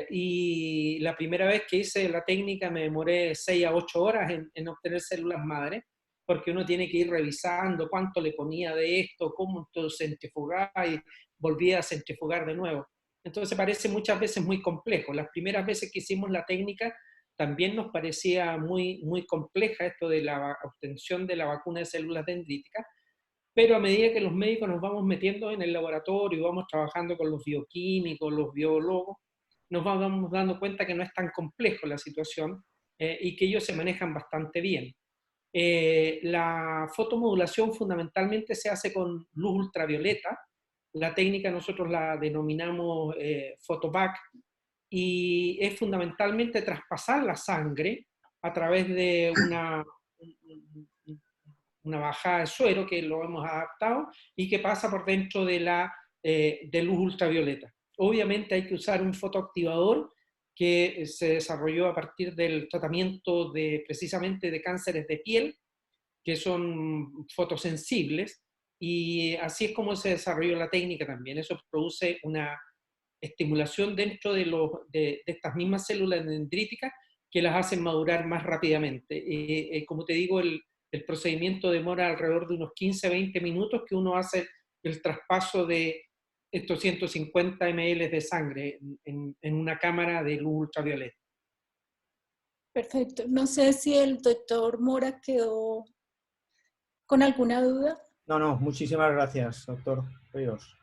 y la primera vez que hice la técnica me demoré 6 a 8 horas en obtener células madre, porque uno tiene que ir revisando cuánto le ponía de esto, cómo todo centrifugaba y volvía a centrifugar de nuevo. Entonces parece muchas veces muy complejo. Las primeras veces que hicimos la técnica también nos parecía muy, muy compleja esto de la obtención de la vacuna de células dendríticas, pero a medida que los médicos nos vamos metiendo en el laboratorio y vamos trabajando con los bioquímicos, los biólogos, nos vamos dando cuenta que no es tan complejo la situación y que ellos se manejan bastante bien. La fotomodulación fundamentalmente se hace con luz ultravioleta. La técnica nosotros la denominamos photovac y es fundamentalmente traspasar la sangre a través de una bajada de suero que lo hemos adaptado y que pasa por dentro de luz ultravioleta. Obviamente hay que usar un fotoactivador que se desarrolló a partir del tratamiento precisamente de cánceres de piel, que son fotosensibles, y así es como se desarrolló la técnica también. Eso produce una estimulación dentro de estas mismas células dendríticas que las hacen madurar más rápidamente. Como te digo, el procedimiento demora alrededor de unos 15-20 minutos que uno hace el traspaso de estos 150 ml de sangre en una cámara de luz ultravioleta. Perfecto. No sé si el doctor Mora quedó con alguna duda. No, muchísimas gracias, doctor Ríos.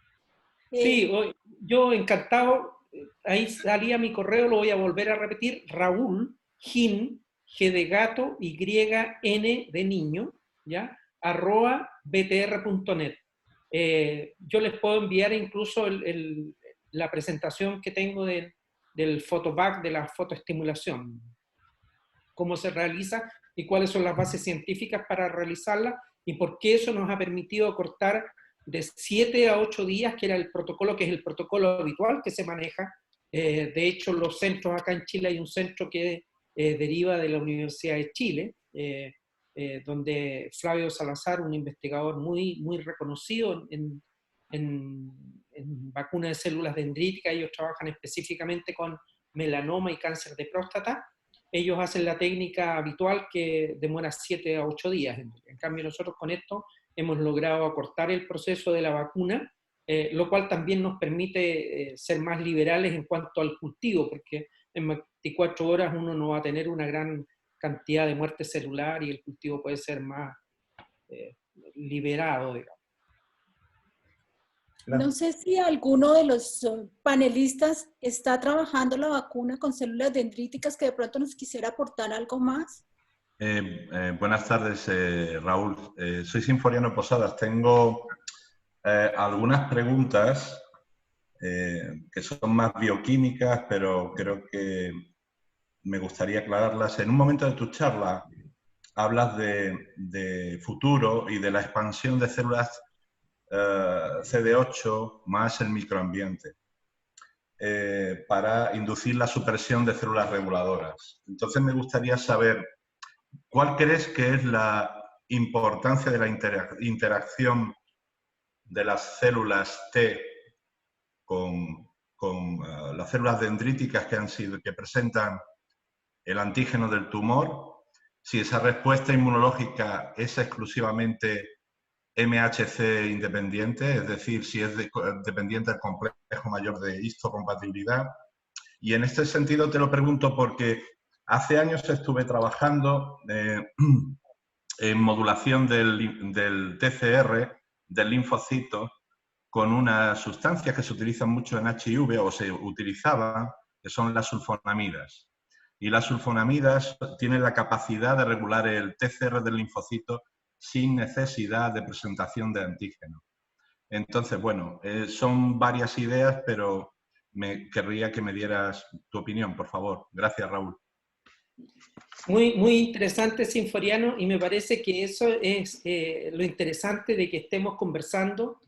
Sí, yo encantado. Ahí salía mi correo, lo voy a volver a repetir: Raúl Gin, G de gato, Y, N de niño, ¿ya? @btr.net. Yo les puedo enviar incluso la presentación que tengo del photoback, de la fotoestimulación, cómo se realiza y cuáles son las bases científicas para realizarla y por qué eso nos ha permitido acortar de 7 a 8 días, que era el protocolo, que es el protocolo habitual que se maneja. De hecho, los centros acá en Chile, hay un centro que deriva de la Universidad de Chile, donde Flavio Salazar, un investigador muy reconocido en vacunas de células dendríticas, ellos trabajan específicamente con melanoma y cáncer de próstata. Ellos hacen la técnica habitual que demora 7 a 8 días. En cambio, nosotros con esto hemos logrado acortar el proceso de la vacuna, lo cual también nos permite ser más liberales en cuanto al cultivo, porque en 24 horas uno no va a tener una gran cantidad de muerte celular y el cultivo puede ser más liberado, digamos. No sé si alguno de los panelistas está trabajando la vacuna con células dendríticas que de pronto nos quisiera aportar algo más. Buenas tardes, Raúl. Soy Sinforiano Posadas. Tengo algunas preguntas que son más bioquímicas, pero creo que me gustaría aclararlas. En un momento de tu charla hablas de futuro y de la expansión de células CD8 más el microambiente para inducir la supresión de células reguladoras. Entonces me gustaría saber, ¿cuál crees que es la importancia de la interacción de las células T con las células dendríticas que presentan el antígeno del tumor? Si esa respuesta inmunológica es exclusivamente MHC independiente, es decir, si es dependiente del complejo mayor de histocompatibilidad. Y en este sentido te lo pregunto porque hace años estuve trabajando en modulación del TCR, del linfocito, con unas sustancias que se utilizan mucho en HIV o se utilizaban, que son las sulfonamidas. Y las sulfonamidas tienen la capacidad de regular el TCR del linfocito sin necesidad de presentación de antígeno. Entonces, bueno, son varias ideas, pero querría que me dieras tu opinión, por favor. Gracias, Raúl. Muy interesante, Sinforiano, y me parece que eso es lo interesante de que estemos conversando,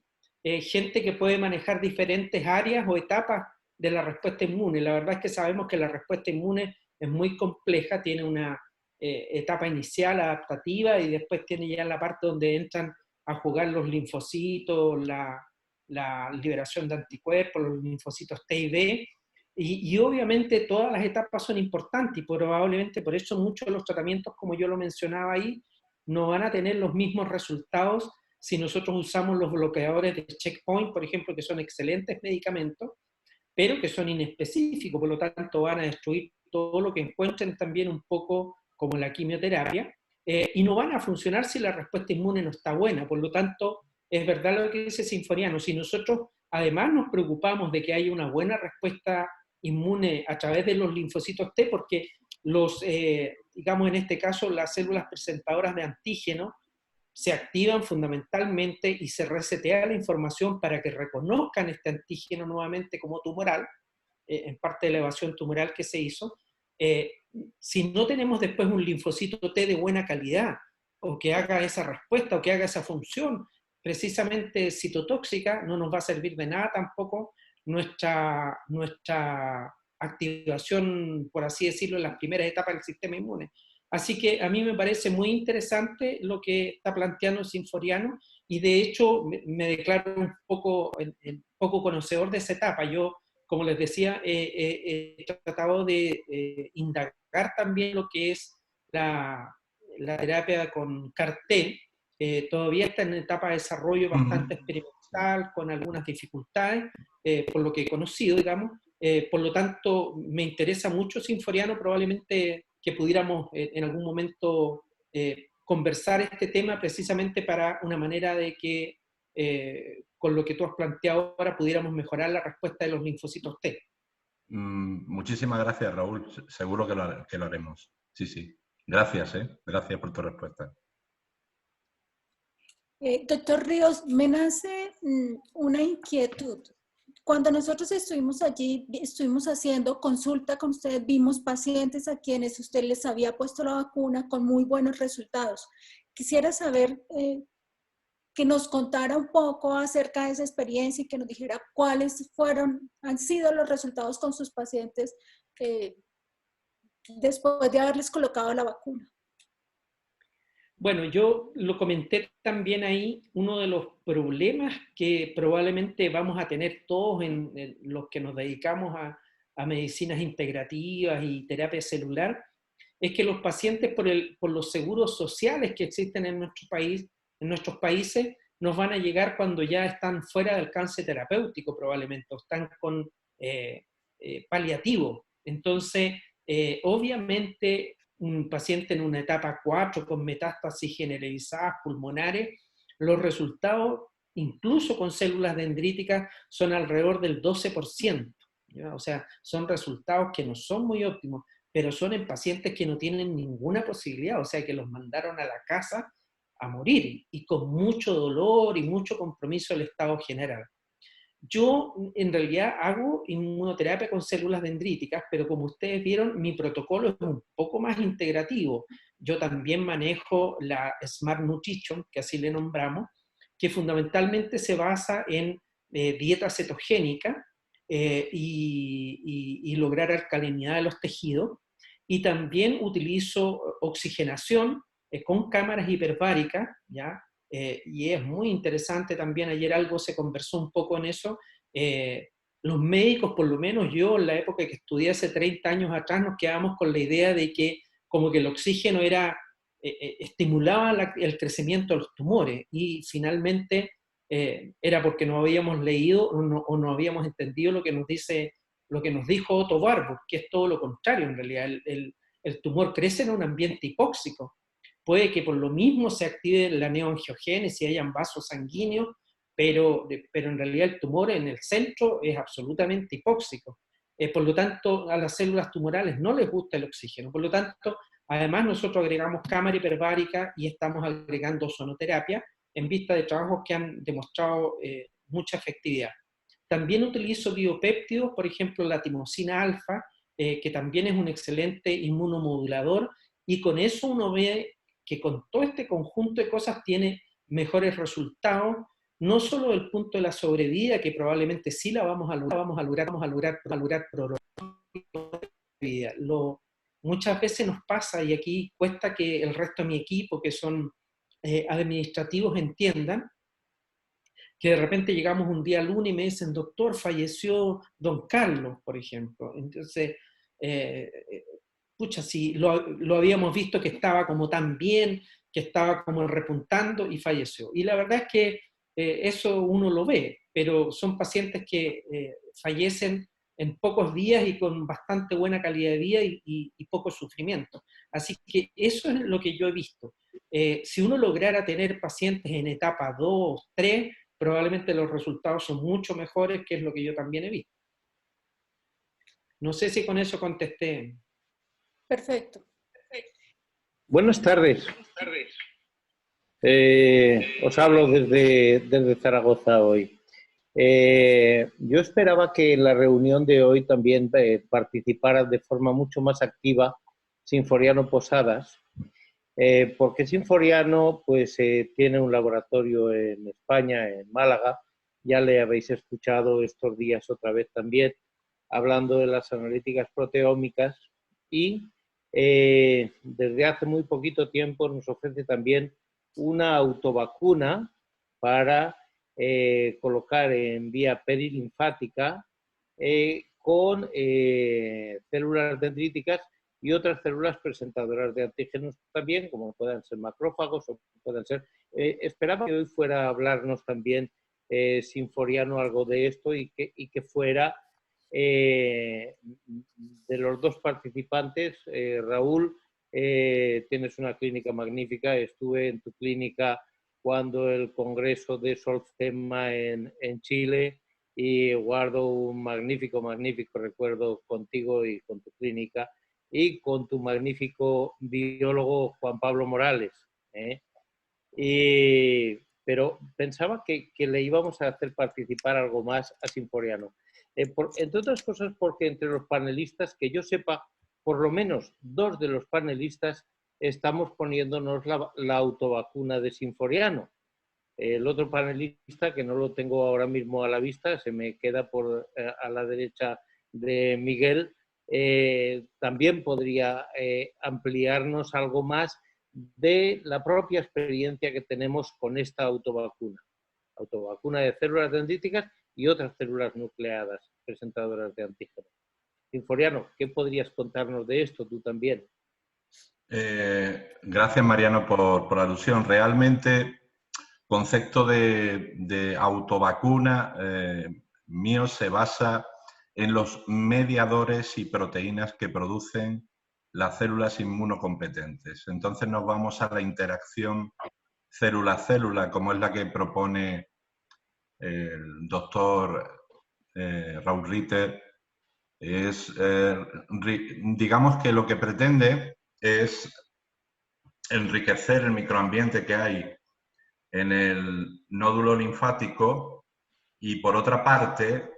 gente que puede manejar diferentes áreas o etapas de la respuesta inmune. La verdad es que sabemos que la respuesta inmune es muy compleja, tiene una etapa inicial adaptativa y después tiene ya la parte donde entran a jugar los linfocitos, la liberación de anticuerpos, los linfocitos T y B, y obviamente todas las etapas son importantes y probablemente por eso muchos de los tratamientos, como yo lo mencionaba ahí, no van a tener los mismos resultados si nosotros usamos los bloqueadores de checkpoint, por ejemplo, que son excelentes medicamentos, pero que son inespecíficos, por lo tanto van a destruir todo lo que encuentren también un poco como la quimioterapia, y no van a funcionar si la respuesta inmune no está buena. Por lo tanto, es verdad lo que dice Sinforiano, si nosotros además nos preocupamos de que haya una buena respuesta inmune a través de los linfocitos T, porque digamos en este caso, las células presentadoras de antígeno se activan fundamentalmente y se resetea la información para que reconozcan este antígeno nuevamente como tumoral, en parte de la evasión tumoral que se hizo. si no tenemos después un linfocito T de buena calidad, o que haga esa respuesta, o que haga esa función precisamente citotóxica, no nos va a servir de nada tampoco nuestra activación, por así decirlo, en las primeras etapas del sistema inmune. Así que a mí me parece muy interesante lo que está planteando Sinforiano, y de hecho me declaro un poco conocedor de esa etapa. Yo, como les decía, he tratado de indagar también lo que es la terapia con CAR-T. Todavía está en etapa de desarrollo bastante experimental, con algunas dificultades, por lo que he conocido, digamos. Por lo tanto, me interesa mucho Sinforiano, probablemente que pudiéramos en algún momento conversar este tema precisamente para una manera de que con lo que tú has planteado ahora pudiéramos mejorar la respuesta de los linfocitos T. Muchísimas gracias, Raúl. Seguro que lo haremos. Sí, sí. Gracias, Gracias por tu respuesta. Doctor Ríos, me nace una inquietud. Cuando nosotros estuvimos allí, estuvimos haciendo consulta con ustedes, vimos pacientes a quienes usted les había puesto la vacuna con muy buenos resultados. Quisiera saber que nos contara un poco acerca de esa experiencia y que nos dijera cuáles han sido los resultados con sus pacientes después de haberles colocado la vacuna. Bueno, yo lo comenté también ahí, uno de los problemas que probablemente vamos a tener todos en los que nos dedicamos a medicinas integrativas y terapia celular, es que los pacientes por los seguros sociales que existen en nuestro país, en nuestros países, nos van a llegar cuando ya están fuera del alcance terapéutico probablemente, o están con paliativo. Entonces, obviamente, un paciente en una etapa 4 con metástasis generalizadas pulmonares, los resultados, incluso con células dendríticas, son alrededor del 12%. ¿Ya? O sea, son resultados que no son muy óptimos, pero son en pacientes que no tienen ninguna posibilidad, o sea, que los mandaron a la casa a morir, y con mucho dolor y mucho compromiso del estado general. Yo en realidad hago inmunoterapia con células dendríticas, pero como ustedes vieron, mi protocolo es un poco más integrativo. Yo también manejo la Smart Nutrition, que así le nombramos, que fundamentalmente se basa en dieta cetogénica y lograr alcalinidad de los tejidos. Y también utilizo oxigenación con cámaras hiperbáricas, ¿ya? Y es muy interesante también, ayer algo se conversó un poco en eso, los médicos, por lo menos yo en la época que estudié hace 30 años atrás, nos quedábamos con la idea de que como que el oxígeno estimulaba el crecimiento de los tumores, y finalmente era porque no habíamos leído o no habíamos entendido lo que nos dijo Otto Warburg, que es todo lo contrario en realidad. El tumor crece en un ambiente hipóxico. Puede que por lo mismo se active la neoangiogénesis y hayan vasos sanguíneos, pero en realidad el tumor en el centro es absolutamente hipóxico. Por lo tanto, a las células tumorales no les gusta el oxígeno. Por lo tanto, además nosotros agregamos cámara hiperbárica y estamos agregando ozonoterapia en vista de trabajos que han demostrado mucha efectividad. También utilizo biopéptidos, por ejemplo la timosina alfa, que también es un excelente inmunomodulador, y con eso uno ve que con todo este conjunto de cosas tiene mejores resultados, no solo del punto de la sobrevida, que probablemente sí la vamos a lograr muchas veces nos pasa, y aquí cuesta que el resto de mi equipo, que son administrativos, entiendan, que de repente llegamos un día lunes y me dicen, doctor, falleció don Carlos, por ejemplo. Entonces, pucha, si lo habíamos visto que estaba como tan bien, que estaba como repuntando, y falleció. Y la verdad es que eso uno lo ve, pero son pacientes que fallecen en pocos días y con bastante buena calidad de vida y poco sufrimiento. Así que eso es lo que yo he visto. Si uno lograra tener pacientes en etapa 2, 3, probablemente los resultados son mucho mejores, que es lo que yo también he visto. No sé si con eso contesté. Perfecto. Buenas tardes. Os hablo desde Zaragoza hoy. Yo esperaba que en la reunión de hoy también participara de forma mucho más activa Sinforiano Posadas. Porque Sinforiano pues, tiene un laboratorio en España, en Málaga. Ya le habéis escuchado estos días otra vez también, hablando de las analíticas proteómicas, y desde hace muy poquito tiempo nos ofrece también una autovacuna para colocar en vía perilinfática con células dendríticas y otras células presentadoras de antígenos también, como puedan ser macrófagos o puedan ser... esperaba que hoy fuera a hablarnos también Sinforiano algo de esto y que fuera de los dos participantes. Raúl, tienes una clínica magnífica, estuve en tu clínica cuando el congreso de Solfema en Chile y guardo un magnífico recuerdo contigo y con tu clínica y con tu magnífico biólogo Juan Pablo Morales. Pero pensaba que le íbamos a hacer participar algo más a Sinforiano. Entre otras cosas porque entre los panelistas, que yo sepa, por lo menos 2 de los panelistas estamos poniéndonos la autovacuna de Sinforiano. El otro panelista, que no lo tengo ahora mismo a la vista, se me queda a la derecha de Miguel, también podría ampliarnos algo más de la propia experiencia que tenemos con esta autovacuna de células dendríticas y otras células nucleadas presentadoras de antígenos. Sinforiano, ¿qué podrías contarnos de esto tú también? Gracias, Mariano, por la alusión. Realmente, concepto de autovacuna mío se basa en los mediadores y proteínas que producen las células inmunocompetentes. Entonces nos vamos a la interacción célula-célula, como es la que propone el doctor Raúl Ritter. Digamos que lo que pretende es enriquecer el microambiente que hay en el nódulo linfático y por otra parte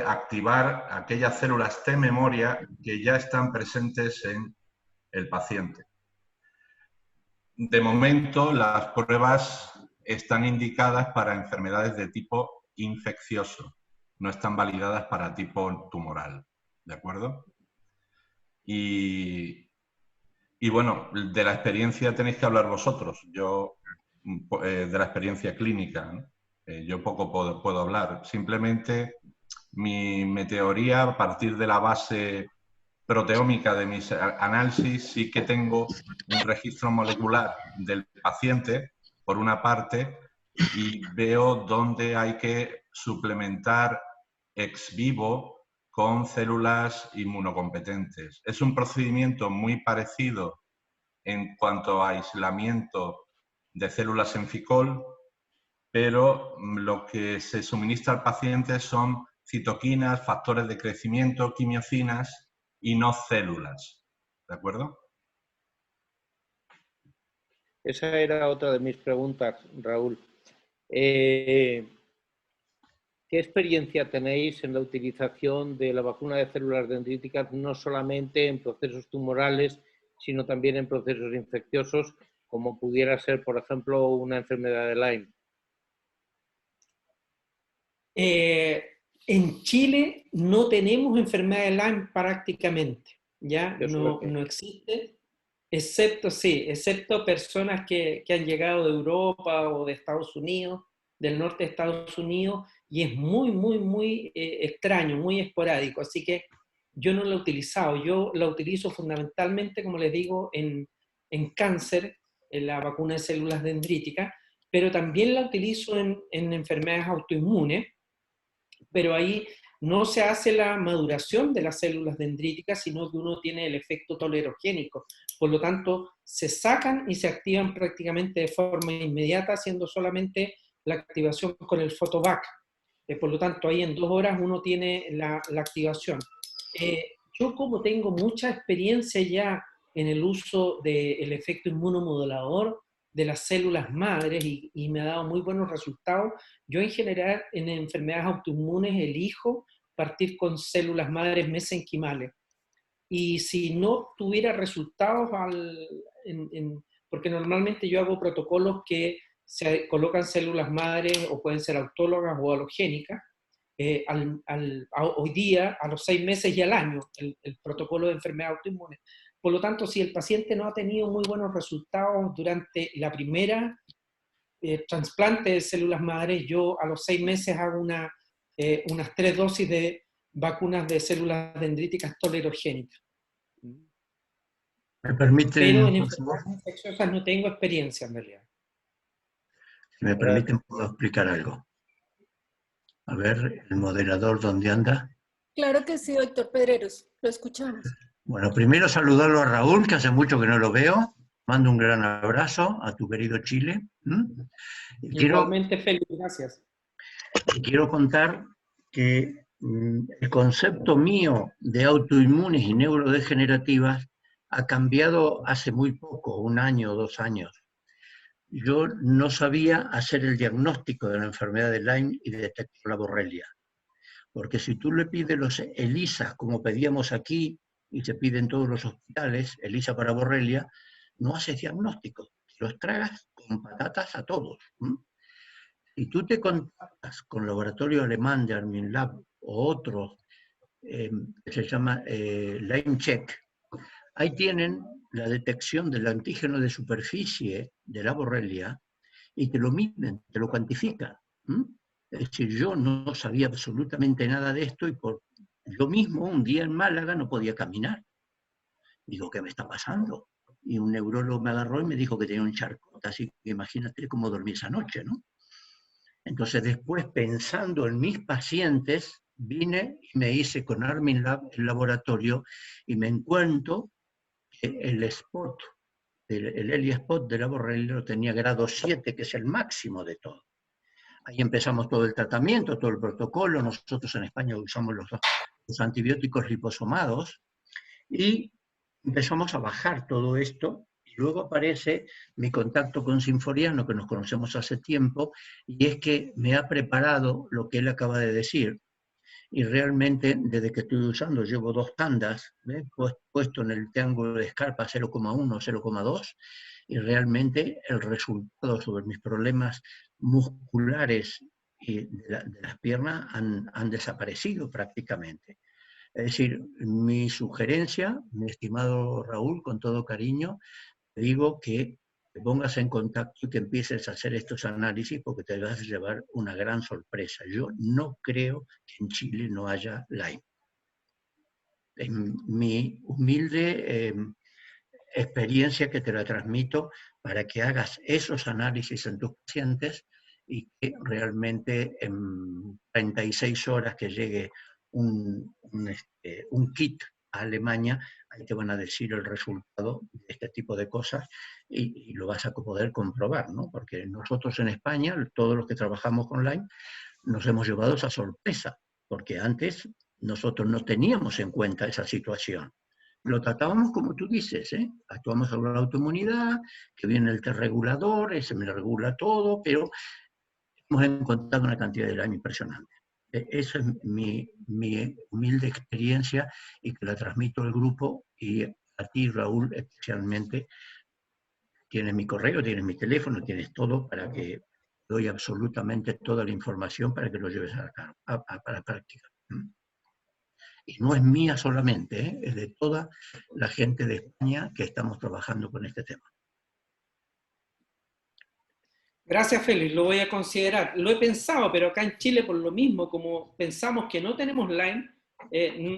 activar aquellas células T memoria que ya están presentes en el paciente. De momento, las pruebas están indicadas para enfermedades de tipo infeccioso, no están validadas para tipo tumoral, ¿de acuerdo? Y bueno, de la experiencia tenéis que hablar vosotros. Yo, de la experiencia clínica, ¿no? Yo poco puedo hablar. Simplemente mi teoría, a partir de la base proteómica de mis análisis, sí que tengo un registro molecular del paciente, por una parte, y veo dónde hay que suplementar ex vivo con células inmunocompetentes. Es un procedimiento muy parecido en cuanto a aislamiento de células en ficol, pero lo que se suministra al paciente son citoquinas, factores de crecimiento, quimiocinas y no células. ¿De acuerdo? Esa era otra de mis preguntas, Raúl. ¿Qué experiencia tenéis en la utilización de la vacuna de células dendríticas no solamente en procesos tumorales, sino también en procesos infecciosos, como pudiera ser, por ejemplo, una enfermedad de Lyme? En Chile no tenemos enfermedad de Lyme prácticamente, ¿ya? No existe, excepto personas que han llegado de Europa o de Estados Unidos, del norte de Estados Unidos, y es muy extraño, muy esporádico, así que yo no la he utilizado. Yo la utilizo fundamentalmente, como les digo, en cáncer, en la vacuna de células dendríticas, pero también la utilizo en enfermedades autoinmunes, pero ahí no se hace la maduración de las células dendríticas, sino que uno tiene el efecto tolerogénico. Por lo tanto, se sacan y se activan prácticamente de forma inmediata, haciendo solamente la activación con el Photovac. Por lo tanto, ahí en 2 horas uno tiene la activación. Yo, como tengo mucha experiencia ya en el uso del efecto inmunomodulador de las células madres y me ha dado muy buenos resultados, yo en general en enfermedades autoinmunes elijo partir con células madres mesenquimales. y si no tuviera resultados, porque normalmente yo hago protocolos que se colocan células madres o pueden ser autólogas o halogénicas, hoy día, a los 6 meses y al año, el protocolo de enfermedad autoinmune. Por lo tanto, si el paciente no ha tenido muy buenos resultados durante la primera trasplante de células madres, yo a los 6 meses hago unas 3 dosis de vacunas de células dendríticas tolerogénicas. ¿Me permiten, Pero en por favor? enfermedades infecciosas no tengo experiencia en realidad. Si me permiten, puedo explicar algo. A ver, el moderador, ¿dónde anda? Claro que sí, doctor Pedreros, lo escuchamos. Bueno, primero saludarlo a Raúl, que hace mucho que no lo veo. Mando un gran abrazo a tu querido Chile. Y Igualmente, feliz, gracias. quiero contar que el concepto mío de autoinmunes y neurodegenerativas ha cambiado hace muy poco, 1 año o 2 años. Yo no sabía hacer el diagnóstico de la enfermedad de Lyme y detectar la borrelia. Porque si tú le pides los ELISA, como pedíamos aquí, y se pide en todos los hospitales, ELISA para borrelia, no haces diagnóstico. Los tragas con patatas a todos. Si tú te contactas con el laboratorio alemán de Armin Lab o otro que se llama Lyme Check, ahí tienen la detección del antígeno de superficie de la borrelia y te lo miden, te lo cuantifican. Es decir, yo no sabía absolutamente nada de esto y por yo mismo un día en Málaga no podía caminar. Digo, ¿qué me está pasando? Y un neurólogo me agarró y me dijo que tenía un charcot, así que imagínate cómo dormí esa noche, ¿no? Entonces después, pensando en mis pacientes, vine y me hice con Armin Lab el laboratorio y me encuentro que el spot, el ELIA spot de la borrelia lo tenía grado 7, que es el máximo de todo. Ahí empezamos todo el tratamiento, todo el protocolo. Nosotros en España usamos los antibióticos liposomados y empezamos a bajar todo esto. Y luego aparece mi contacto con Sinforiano, que nos conocemos hace tiempo, y es que me ha preparado lo que él acaba de decir. Y realmente, desde que estoy usando, llevo 2 tandas, puesto en el triángulo de Scarpa 0,1, 0,2, y realmente el resultado sobre mis problemas musculares y de las piernas han desaparecido prácticamente. Es decir, mi sugerencia, mi estimado Raúl, con todo cariño, te digo que te pongas en contacto y que empieces a hacer estos análisis porque te vas a llevar una gran sorpresa. Yo no creo que en Chile no haya Lyme. En mi humilde experiencia que te la transmito para que hagas esos análisis en tus pacientes y que realmente en 36 horas que llegue un kit a Alemania, ahí te van a decir el resultado de este tipo de cosas y lo vas a poder comprobar, ¿no? Porque nosotros en España, todos los que trabajamos con Lyme, nos hemos llevado esa sorpresa, porque antes nosotros no teníamos en cuenta esa situación. Lo tratábamos como tú dices, actuamos sobre la autoinmunidad, que viene el T-regulador, ese me regula todo, pero hemos encontrado una cantidad de daño impresionante. Esa es mi humilde experiencia y que la transmito al grupo y a ti, Raúl, especialmente. Tienes mi correo, tienes mi teléfono, tienes todo para que doy absolutamente toda la información para que lo lleves a la práctica. Y no es mía solamente, es de toda la gente de España que estamos trabajando con este tema. Gracias, Félix, lo voy a considerar. Lo he pensado, pero acá en Chile, por lo mismo, como pensamos que no tenemos Lyme,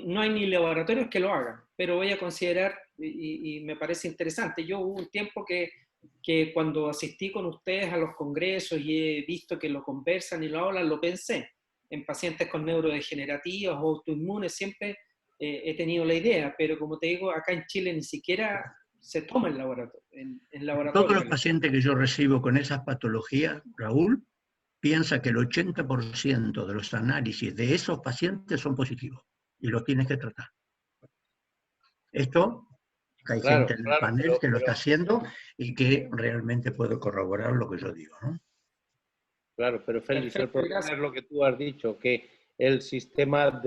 no hay ni laboratorios que lo hagan, pero voy a considerar y me parece interesante. Yo hubo un tiempo que cuando asistí con ustedes a los congresos y he visto que lo conversan y lo hablan, lo pensé. En pacientes con neurodegenerativos o autoinmunes siempre he tenido la idea, pero como te digo, acá en Chile ni siquiera se toma en laboratorio. Todos los pacientes que yo recibo con esas patologías, Raúl, piensa que el 80% de los análisis de esos pacientes son positivos y los tienes que tratar. Esto, hay gente en el panel que lo está haciendo y que realmente puede corroborar lo que yo digo, ¿no? Claro, pero Félix, el problema es lo que tú has dicho, que el sistema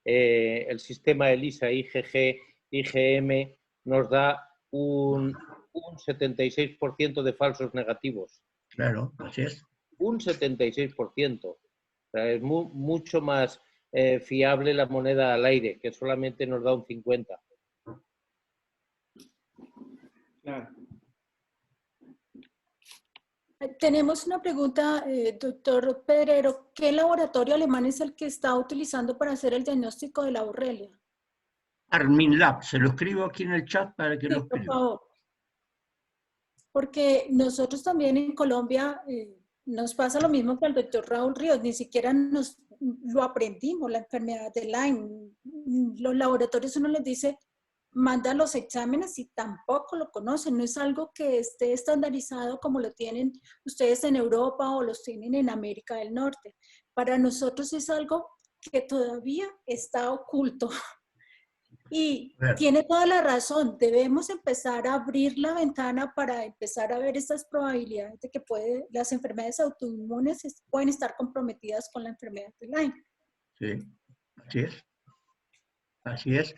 ELISA, IgG IgM nos da un 76% de falsos negativos. Claro, así es. Un 76%. O sea, es mucho más fiable la moneda al aire, que solamente nos da un 50%. Claro. Tenemos una pregunta, doctor Pedrero. ¿Qué laboratorio alemán es el que está utilizando para hacer el diagnóstico de la borrelia? Armin Lab, se lo escribo aquí en el chat para que Sí, lo por escriba. favor. Porque nosotros también en Colombia nos pasa lo mismo que al doctor Raúl Ríos, ni siquiera lo aprendimos, la enfermedad de Lyme. Los laboratorios uno les dice, manda los exámenes y tampoco lo conocen, no es algo que esté estandarizado como lo tienen ustedes en Europa o los tienen en América del Norte. Para nosotros es algo que todavía está oculto. Y tiene toda la razón, debemos empezar a abrir la ventana para empezar a ver estas probabilidades de que las enfermedades autoinmunes pueden estar comprometidas con la enfermedad de Lyme. Sí, así es. Así es.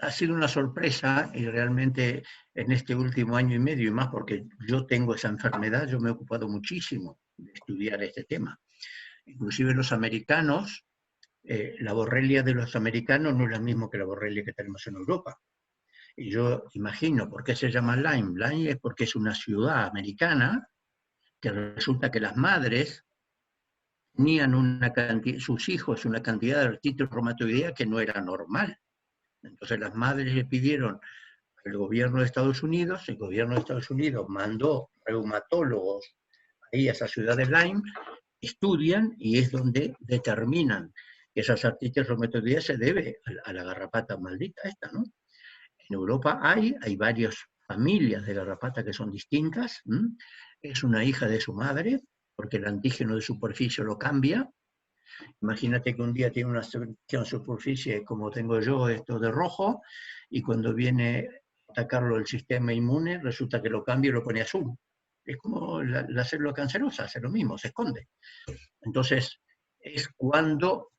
Ha sido una sorpresa y realmente en este último año y medio y más, porque yo tengo esa enfermedad, yo me he ocupado muchísimo de estudiar este tema. Inclusive los americanos, la borrelia de los americanos no es la misma que la borrelia que tenemos en Europa. Y yo imagino por qué se llama Lyme. Lyme es porque es una ciudad americana que resulta que las madres tenían sus hijos una cantidad de artritis reumatoidea que no era normal. Entonces las madres le pidieron al gobierno de Estados Unidos, el gobierno de Estados Unidos mandó reumatólogos ahí a esa ciudad de Lyme, estudian y es donde determinan que esas artritis reumatoideas se debe a la garrapata maldita esta, ¿no? En Europa hay varias familias de garrapata que son distintas. Es una hija de su madre, porque el antígeno de superficie lo cambia. Imagínate que un día tiene una superficie como tengo yo, esto de rojo, y cuando viene a atacarlo el sistema inmune, resulta que lo cambia y lo pone azul. Es como la célula cancerosa, hace lo mismo, se esconde. Entonces, es cuando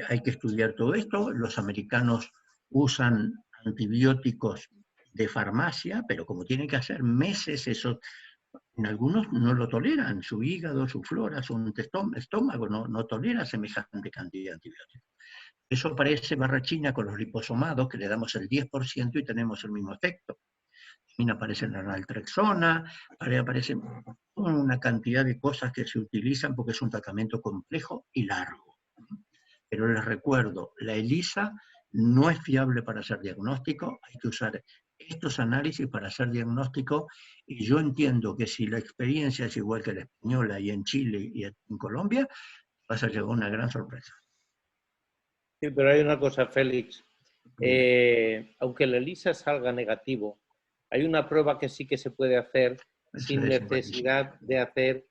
hay que estudiar todo esto. Los americanos usan antibióticos de farmacia, pero como tienen que hacer meses, eso, en algunos no lo toleran, su hígado, su flora, su estómago no tolera semejante cantidad de antibióticos. Eso parece barrachina con los liposomados, que le damos el 10% y tenemos el mismo efecto. También aparece la naltrexona, aparecen una cantidad de cosas que se utilizan porque es un tratamiento complejo y largo. Pero les recuerdo, la ELISA no es fiable para hacer diagnóstico, hay que usar estos análisis para hacer diagnóstico, y yo entiendo que si la experiencia es igual que la española y en Chile y en Colombia, vas a llegar a una gran sorpresa. Sí, pero hay una cosa, Félix. Aunque la ELISA salga negativo, hay una prueba que sí que se puede hacer sin necesidad de hacer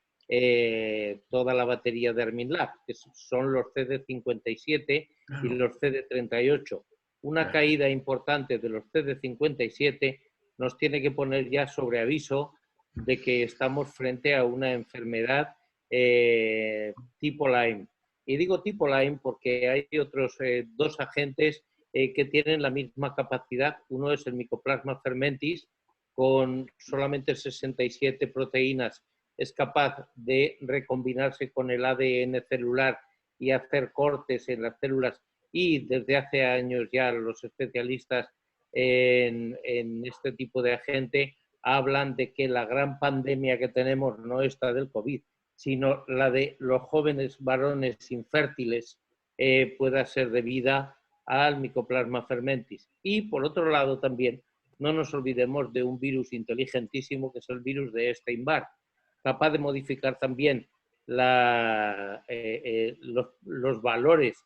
toda la batería de Armin Lab, que son los CD57 y los CD38. Una caída importante de los CD57 nos tiene que poner ya sobre aviso de que estamos frente a una enfermedad tipo Lyme. Y digo tipo Lyme porque hay otros dos agentes que tienen la misma capacidad. Uno es el Mycoplasma fermentis, con solamente 67 proteínas es capaz de recombinarse con el ADN celular y hacer cortes en las células, y desde hace años ya los especialistas en este tipo de agente hablan de que la gran pandemia que tenemos no es la del COVID, sino la de los jóvenes varones infértiles pueda ser debida al Mycoplasma fermentis. Y por otro lado también, no nos olvidemos de un virus inteligentísimo que es el virus de Epstein-Barr, capaz de modificar también los valores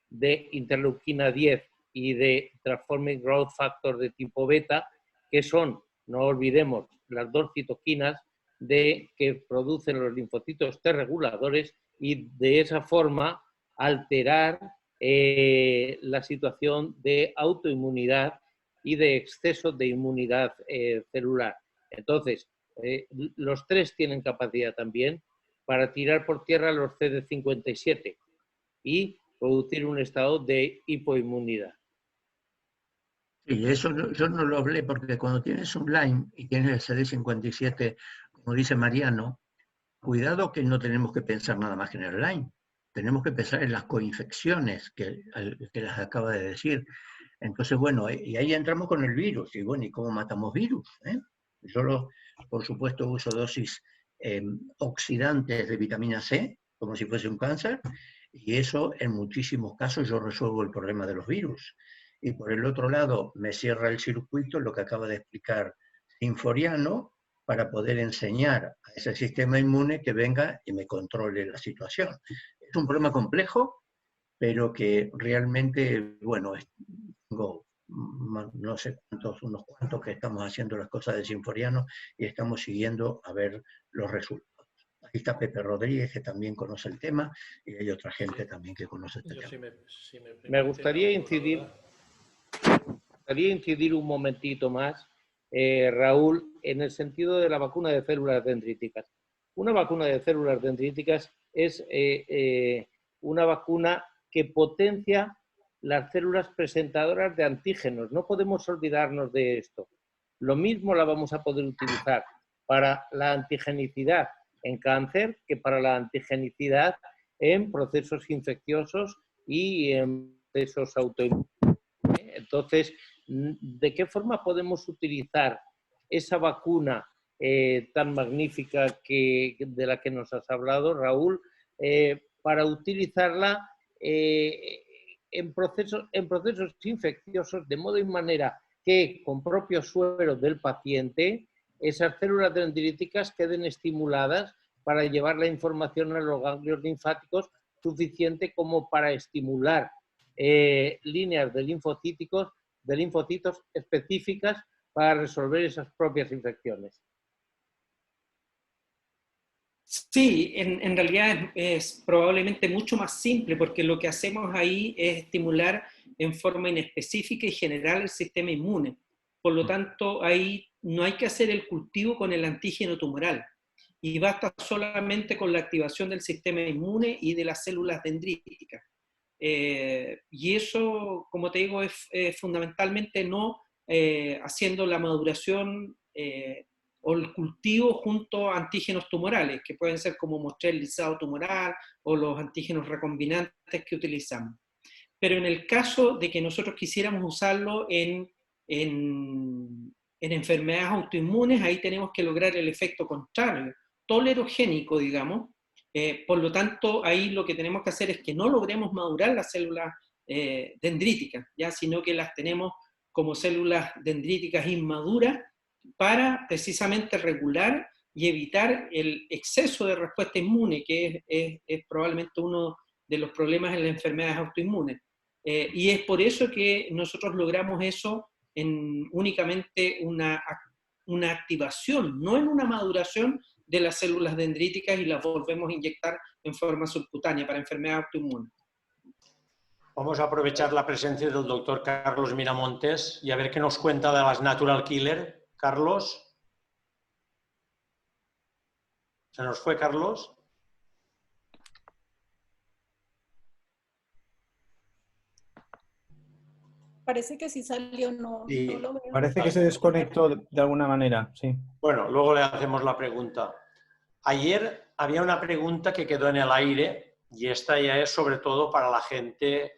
de interleuquina 10 y de Transforming Growth Factor de tipo beta, que son, no olvidemos, las dos citoquinas que producen los linfocitos T reguladores, y de esa forma alterar la situación de autoinmunidad y de exceso de inmunidad celular. Entonces, los tres tienen capacidad también para tirar por tierra los CD57 y producir un estado de hipoinmunidad. Sí, eso yo no lo hablé porque cuando tienes un Lyme y tienes el CD57, como dice Mariano, cuidado que no tenemos que pensar nada más que en el Lyme. Tenemos que pensar en las coinfecciones que las acaba de decir. Entonces, bueno, y ahí entramos con el virus. Y bueno, ¿y cómo matamos virus? Yo, por supuesto, uso dosis oxidantes de vitamina C, como si fuese un cáncer, y eso en muchísimos casos yo resuelvo el problema de los virus. Y por el otro lado, me cierra el circuito, lo que acaba de explicar Sinforiano, para poder enseñar a ese sistema inmune que venga y me controle la situación. Es un problema complejo, pero que realmente, bueno, tengo no sé cuántos, unos cuantos que estamos haciendo las cosas de Sinforiano y estamos siguiendo a ver los resultados. Ahí está Pepe Rodríguez, que también conoce el tema, y hay otra gente también que conoce este tema. Me gustaría incidir un momentito más, Raúl, en el sentido de la vacuna de células dendríticas. Una vacuna de células dendríticas es una vacuna que potencia las células presentadoras de antígenos. No podemos olvidarnos de esto. Lo mismo la vamos a poder utilizar para la antigenicidad en cáncer que para la antigenicidad en procesos infecciosos y en procesos autoinmunes. Entonces, ¿de qué forma podemos utilizar esa vacuna tan magnífica de la que nos has hablado, Raúl, para utilizarla en procesos infecciosos, de modo y manera que con propio suero del paciente esas células dendríticas queden estimuladas para llevar la información a los ganglios linfáticos suficiente como para estimular líneas de linfocitos específicas para resolver esas propias infecciones? Sí, en realidad es probablemente mucho más simple porque lo que hacemos ahí es estimular en forma inespecífica y general el sistema inmune. Por lo tanto, ahí no hay que hacer el cultivo con el antígeno tumoral y basta solamente con la activación del sistema inmune y de las células dendríticas. Y eso, como te digo, es fundamentalmente no haciendo la maduración o el cultivo junto a antígenos tumorales, que pueden ser como mostrel lisado tumoral o los antígenos recombinantes que utilizamos. Pero en el caso de que nosotros quisiéramos usarlo en enfermedades autoinmunes, ahí tenemos que lograr el efecto contrario, tolerogénico, digamos. Por lo tanto, ahí lo que tenemos que hacer es que no logremos madurar las células dendríticas, ¿ya? Sino que las tenemos como células dendríticas inmaduras para precisamente regular y evitar el exceso de respuesta inmune, que es probablemente uno de los problemas en las enfermedades autoinmunes. Y es por eso que nosotros logramos eso en únicamente una activación, no en una maduración de las células dendríticas y las volvemos a inyectar en forma subcutánea para enfermedades autoinmunes. Vamos a aprovechar la presencia del doctor Carlos Miramontes y a ver qué nos cuenta de las Natural Killer. Carlos. ¿Se nos fue Carlos? Parece que sí salió, no lo veo. Parece que se desconectó de alguna manera, sí. Bueno, luego le hacemos la pregunta. Ayer había una pregunta que quedó en el aire y esta ya es sobre todo para la gente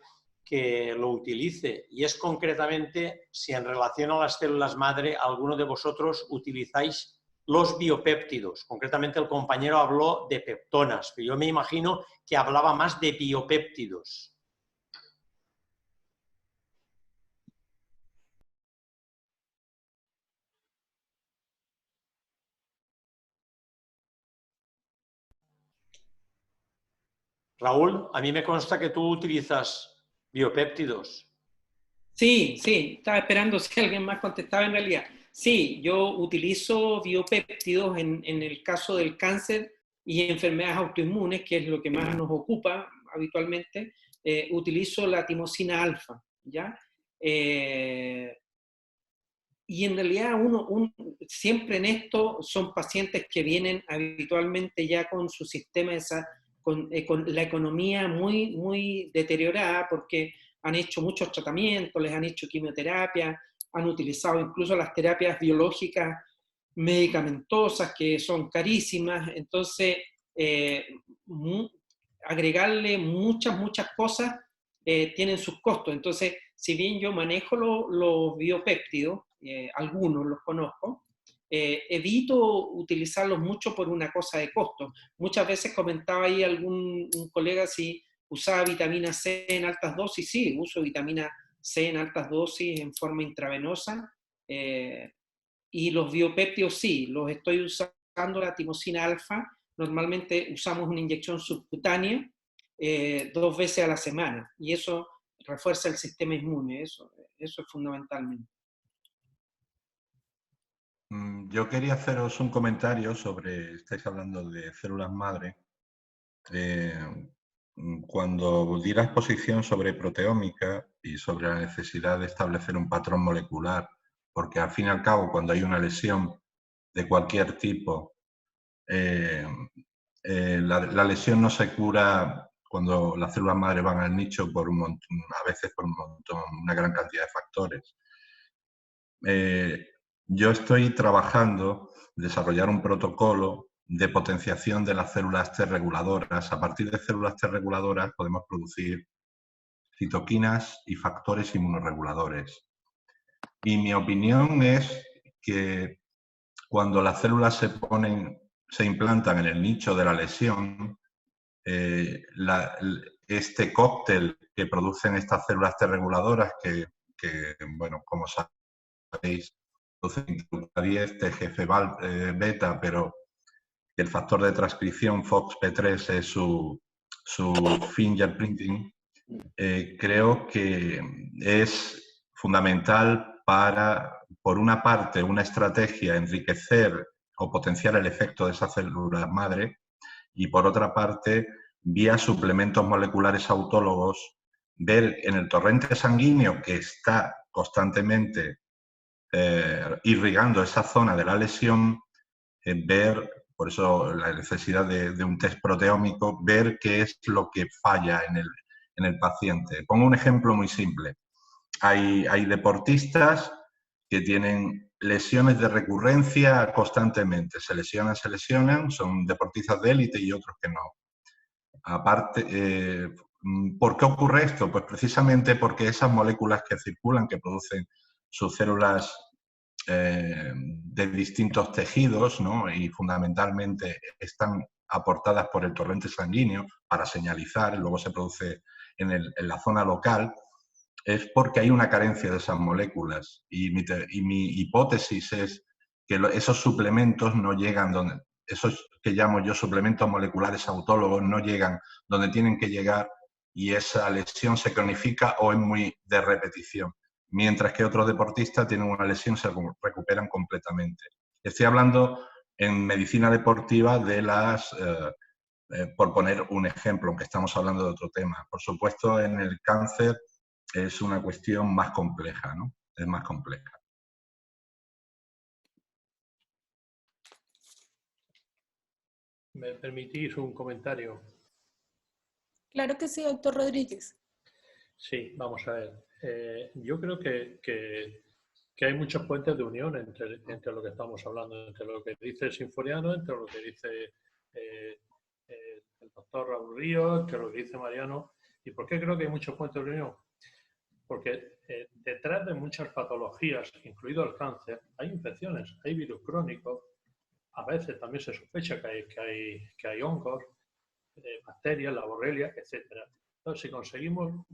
que lo utilice y es concretamente si en relación a las células madre alguno de vosotros utilizáis los biopéptidos. Concretamente el compañero habló de peptonas, pero yo me imagino que hablaba más de biopéptidos. Raúl, a mí me consta que tú utilizas biopéptidos. Sí, estaba esperando si alguien más contestaba en realidad. Sí, yo utilizo biopéptidos en el caso del cáncer y enfermedades autoinmunes, que es lo que más nos ocupa habitualmente. Utilizo la timosina alfa, ¿ya? Y en realidad siempre en esto son pacientes que vienen habitualmente ya con su sistema, con la economía muy, muy deteriorada porque han hecho muchos tratamientos, les han hecho quimioterapia, han utilizado incluso las terapias biológicas medicamentosas, que son carísimas. Entonces, agregarle muchas cosas tienen sus costos. Entonces, si bien yo manejo los biopéptidos, algunos los conozco, evito utilizarlos mucho por una cosa de costo. Muchas veces comentaba ahí un colega si usaba vitamina C en altas dosis. Sí, uso vitamina C en altas dosis en forma intravenosa, y los biopéptidos sí, los estoy usando, la timosina alfa. Normalmente usamos una inyección subcutánea 2 veces a la semana, y eso refuerza el sistema inmune, eso es fundamentalmente. Yo quería haceros un comentario sobre, estáis hablando de células madre. Cuando di la exposición sobre proteómica y sobre la necesidad de establecer un patrón molecular, porque al fin y al cabo, cuando hay una lesión de cualquier tipo, la lesión no se cura cuando las células madre van al nicho por un montón, a veces por una gran cantidad de factores. Yo estoy trabajando en desarrollar un protocolo de potenciación de las células T reguladoras. A partir de células T reguladoras podemos producir citoquinas y factores inmunorreguladores. Y mi opinión es que cuando las células se implantan en el nicho de la lesión, este cóctel que producen estas células T reguladoras, que bueno, como sabéis, producen interleucina-10, TGF-beta, pero el factor de transcripción FOXP3 es su fingerprinting, creo que es fundamental para, por una parte, una estrategia, enriquecer o potenciar el efecto de esas células madre, y por otra parte, vía suplementos moleculares autólogos, ver en el torrente sanguíneo que está constantemente irrigando esa zona de la lesión, ver, por eso la necesidad de un test proteómico, ver qué es lo que falla en el paciente. Pongo un ejemplo muy simple. Hay deportistas que tienen lesiones de recurrencia constantemente. Se lesionan, son deportistas de élite y otros que no. Aparte, ¿por qué ocurre esto? Pues precisamente porque esas moléculas que circulan, que producen sus células de distintos tejidos, ¿no? Y fundamentalmente están aportadas por el torrente sanguíneo para señalizar, luego se produce en la zona local, es porque hay una carencia de esas moléculas. Y mi hipótesis es que esos suplementos no llegan donde, esos que llamo yo suplementos moleculares autólogos, no llegan donde tienen que llegar, y esa lesión se cronifica o es muy de repetición. Mientras que otros deportistas tienen una lesión y se recuperan completamente. Estoy hablando en medicina deportiva de por poner un ejemplo, aunque estamos hablando de otro tema. Por supuesto, en el cáncer es una cuestión más compleja, ¿no? Es más compleja. ¿Me permitís un comentario? Claro que sí, doctor Rodríguez. Sí, vamos a ver. Yo creo que hay muchos puentes de unión entre lo que estamos hablando, entre lo que dice Sinforiano, entre lo que dice el doctor Raúl Ríos, entre lo que dice Mariano. ¿Y por qué creo que hay muchos puentes de unión? Porque detrás de muchas patologías, incluido el cáncer, hay infecciones, hay virus crónicos, a veces también se sospecha que hay hongos, bacterias, la borrelia, etc. Entonces, si conseguimos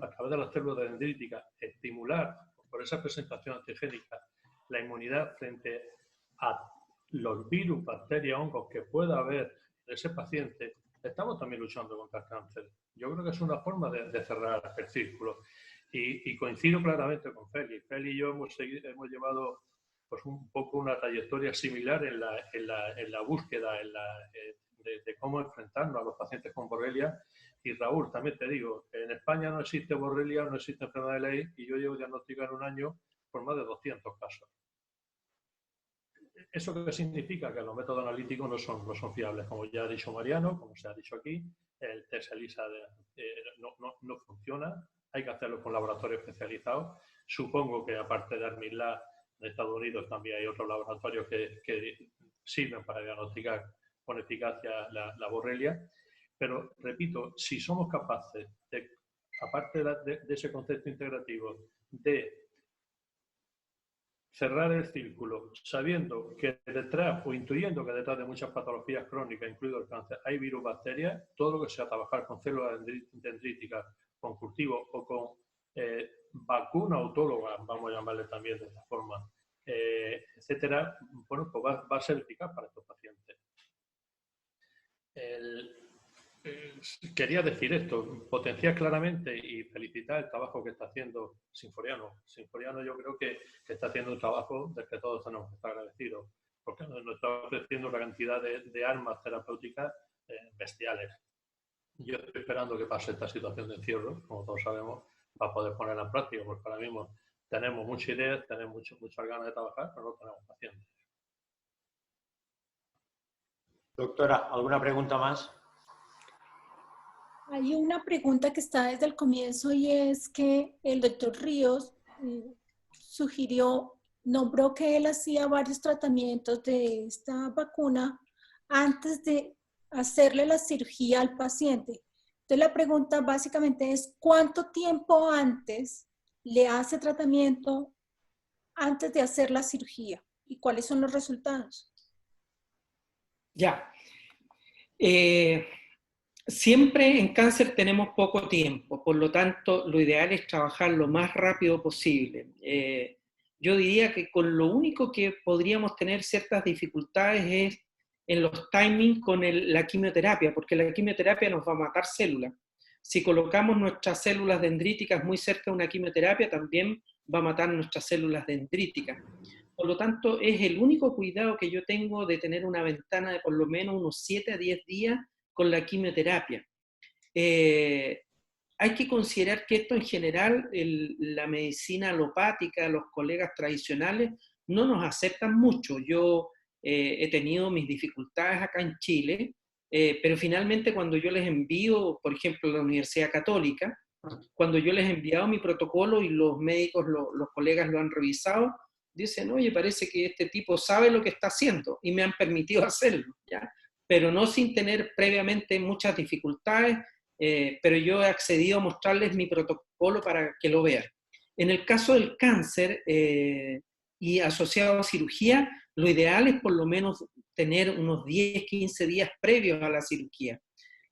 a través de las células dendríticas estimular por esa presentación antigénica la inmunidad frente a los virus, bacterias, hongos que pueda haber en ese paciente, estamos también luchando contra el cáncer. Yo creo que es una forma de cerrar el círculo. Y coincido claramente con Feli. Feli y yo hemos llevado pues un poco una trayectoria similar en la búsqueda de cómo enfrentarnos a los pacientes con borrelia. Y Raúl, también te digo, en España no existe borrelia, no existe enfermedad de Leigh, y yo llevo diagnosticando en un año por más de 200 casos. ¿Eso qué significa? Que los métodos analíticos no son fiables, como ya ha dicho Mariano, como se ha dicho aquí. El test ELISA no funciona, hay que hacerlo con laboratorios especializados. Supongo que aparte de Armilab, en Estados Unidos también hay otros laboratorios que sirven para diagnosticar con eficacia la borrelia. Pero, repito, si somos capaces, aparte de ese concepto integrativo, de cerrar el círculo sabiendo que detrás o intuyendo que detrás de muchas patologías crónicas, incluido el cáncer, hay virus, bacterias, todo lo que sea trabajar con células dendríticas, con cultivo o con vacuna autóloga, vamos a llamarle también de esta forma, etcétera, bueno, pues va a ser eficaz para estos pacientes. Quería decir esto, potenciar claramente y felicitar el trabajo que está haciendo Sinforiano. Sinforiano yo creo que está haciendo un trabajo del que todos tenemos que estar agradecidos, porque nos está ofreciendo una cantidad de armas terapéuticas bestiales. Yo estoy esperando que pase esta situación de encierro, como todos sabemos, para poder ponerla en práctica, porque ahora mismo tenemos muchas ideas, tenemos muchas ganas de trabajar, pero no tenemos pacientes. Doctora, ¿alguna pregunta más? Hay una pregunta que está desde el comienzo y es que el doctor Ríos nombró que él hacía varios tratamientos de esta vacuna antes de hacerle la cirugía al paciente. Entonces la pregunta básicamente es, ¿cuánto tiempo antes le hace tratamiento antes de hacer la cirugía? ¿Y cuáles son los resultados? Ya. Siempre en cáncer tenemos poco tiempo, por lo tanto lo ideal es trabajar lo más rápido posible. Yo diría que con lo único que podríamos tener ciertas dificultades es en los timings con la quimioterapia, porque la quimioterapia nos va a matar células. Si colocamos nuestras células dendríticas muy cerca de una quimioterapia, también va a matar nuestras células dendríticas. Por lo tanto, es el único cuidado que yo tengo de tener una ventana de por lo menos unos 7 a 10 días con la quimioterapia. Hay que considerar que esto en general, la medicina alopática, los colegas tradicionales, no nos aceptan mucho. Yo he tenido mis dificultades acá en Chile, pero finalmente cuando yo les envío, por ejemplo, a la Universidad Católica, cuando yo les he enviado mi protocolo y los médicos, los colegas lo han revisado, dicen, oye, parece que este tipo sabe lo que está haciendo y me han permitido hacerlo, ¿ya? Pero no sin tener previamente muchas dificultades, pero yo he accedido a mostrarles mi protocolo para que lo vean. En el caso del cáncer y asociado a cirugía, lo ideal es por lo menos tener unos 10, 15 días previos a la cirugía.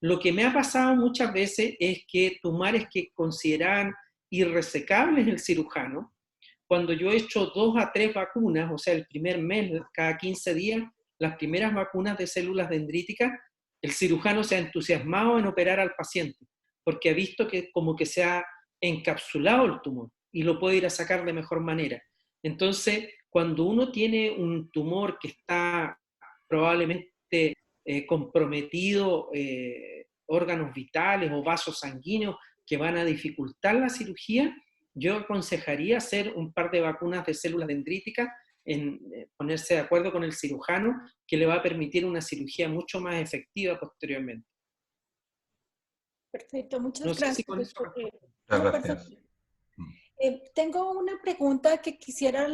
Lo que me ha pasado muchas veces es que tumores que consideraban irresecables el cirujano, cuando yo he hecho 2 a 3 vacunas, o sea, el primer mes, cada 15 días, las primeras vacunas de células dendríticas, el cirujano se ha entusiasmado en operar al paciente, porque ha visto que como que se ha encapsulado el tumor y lo puede ir a sacar de mejor manera. Entonces, cuando uno tiene un tumor que está probablemente comprometido órganos vitales o vasos sanguíneos que van a dificultar la cirugía, yo aconsejaría hacer un par de vacunas de células dendríticas, ponerse de acuerdo con el cirujano, que le va a permitir una cirugía mucho más efectiva posteriormente. Perfecto, muchas No sé gracias. si con eso... Gracias. Tengo una pregunta que quisiera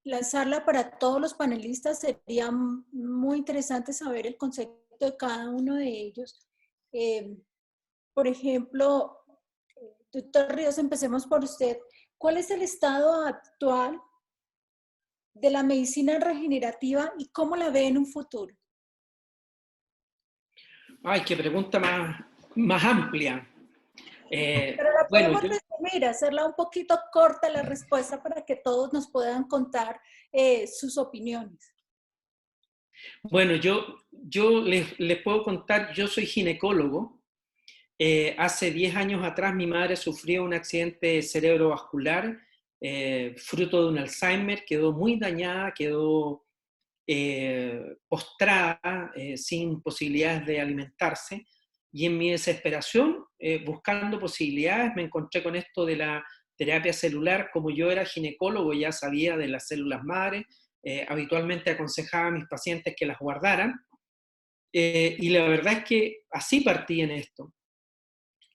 lanzarla para todos los panelistas. Sería muy interesante saber el concepto de cada uno de ellos. Por ejemplo, doctor Ríos, empecemos por usted. ¿Cuál es el estado actual de la medicina regenerativa y cómo la ve en un futuro? Ay, qué pregunta más amplia. Pero la podemos resumir, hacerla un poquito corta la respuesta para que todos nos puedan contar sus opiniones. Bueno, yo les puedo contar, yo soy ginecólogo. Hace 10 años atrás mi madre sufrió un accidente cerebrovascular, fruto de un Alzheimer, quedó muy dañada, quedó postrada, sin posibilidades de alimentarse, y en mi desesperación, buscando posibilidades, me encontré con esto de la terapia celular. Como yo era ginecólogo, ya sabía de las células madre, habitualmente aconsejaba a mis pacientes que las guardaran, y la verdad es que así partí en esto.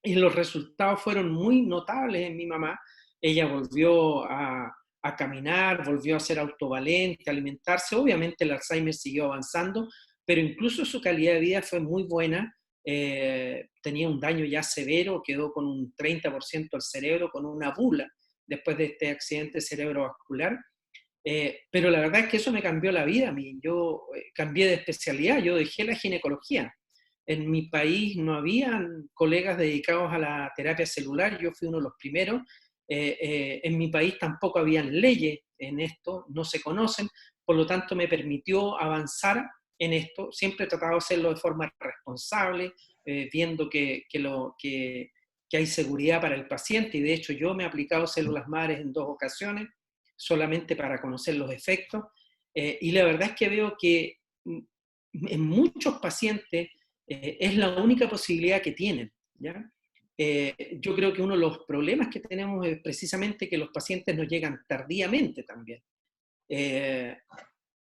Y los resultados fueron muy notables en mi mamá, ella volvió a caminar, volvió a ser autovalente, a alimentarse. Obviamente el Alzheimer siguió avanzando, pero incluso su calidad de vida fue muy buena. Tenía un daño ya severo, quedó con un 30% del cerebro, con una bula después de este accidente cerebrovascular. Pero la verdad es que eso me cambió la vida a mí. Yo cambié de especialidad, yo dejé la ginecología. En mi país no habían colegas dedicados a la terapia celular, yo fui uno de los primeros. En mi país tampoco habían leyes en esto, no se conocen, por lo tanto me permitió avanzar en esto. Siempre he tratado de hacerlo de forma responsable, viendo que hay seguridad para el paciente, y de hecho yo me he aplicado células madres en 2 ocasiones, solamente para conocer los efectos, y la verdad es que veo que en muchos pacientes es la única posibilidad que tienen, ¿ya? Yo creo que uno de los problemas que tenemos es precisamente que los pacientes nos llegan tardíamente también.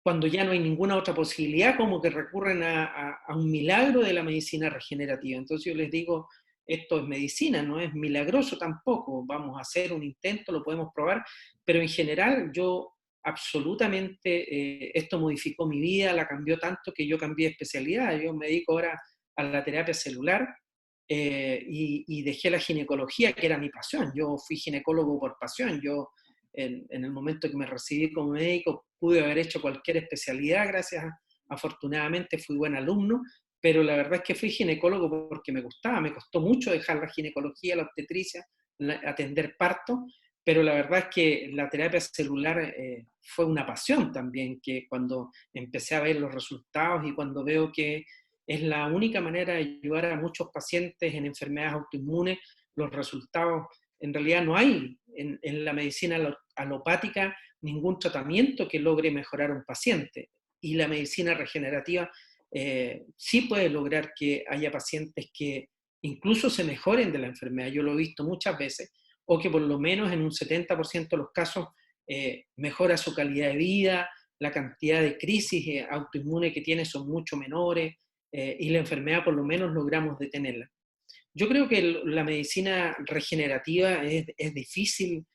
Cuando ya no hay ninguna otra posibilidad, como que recurren a un milagro de la medicina regenerativa. Entonces yo les digo, esto es medicina, no es milagroso tampoco, vamos a hacer un intento, lo podemos probar, pero en general yo absolutamente, esto modificó mi vida, la cambió tanto que yo cambié de especialidad. Yo me dedico ahora a la terapia celular, y dejé la ginecología, que era mi pasión. Yo fui ginecólogo por pasión. Yo en el momento que me recibí como médico pude haber hecho cualquier especialidad, afortunadamente fui buen alumno, pero la verdad es que fui ginecólogo porque me gustaba. Me costó mucho dejar la ginecología, la obstetricia, atender parto, pero la verdad es que la terapia celular fue una pasión también, que cuando empecé a ver los resultados y cuando veo que es la única manera de ayudar a muchos pacientes en enfermedades autoinmunes, los resultados, en realidad no hay en la medicina alopática ningún tratamiento que logre mejorar a un paciente, y la medicina regenerativa sí puede lograr que haya pacientes que incluso se mejoren de la enfermedad. Yo lo he visto muchas veces, o que por lo menos en un 70% de los casos mejora su calidad de vida, la cantidad de crisis autoinmunes que tiene son mucho menores, y la enfermedad por lo menos logramos detenerla. Yo creo que la medicina regenerativa es difícil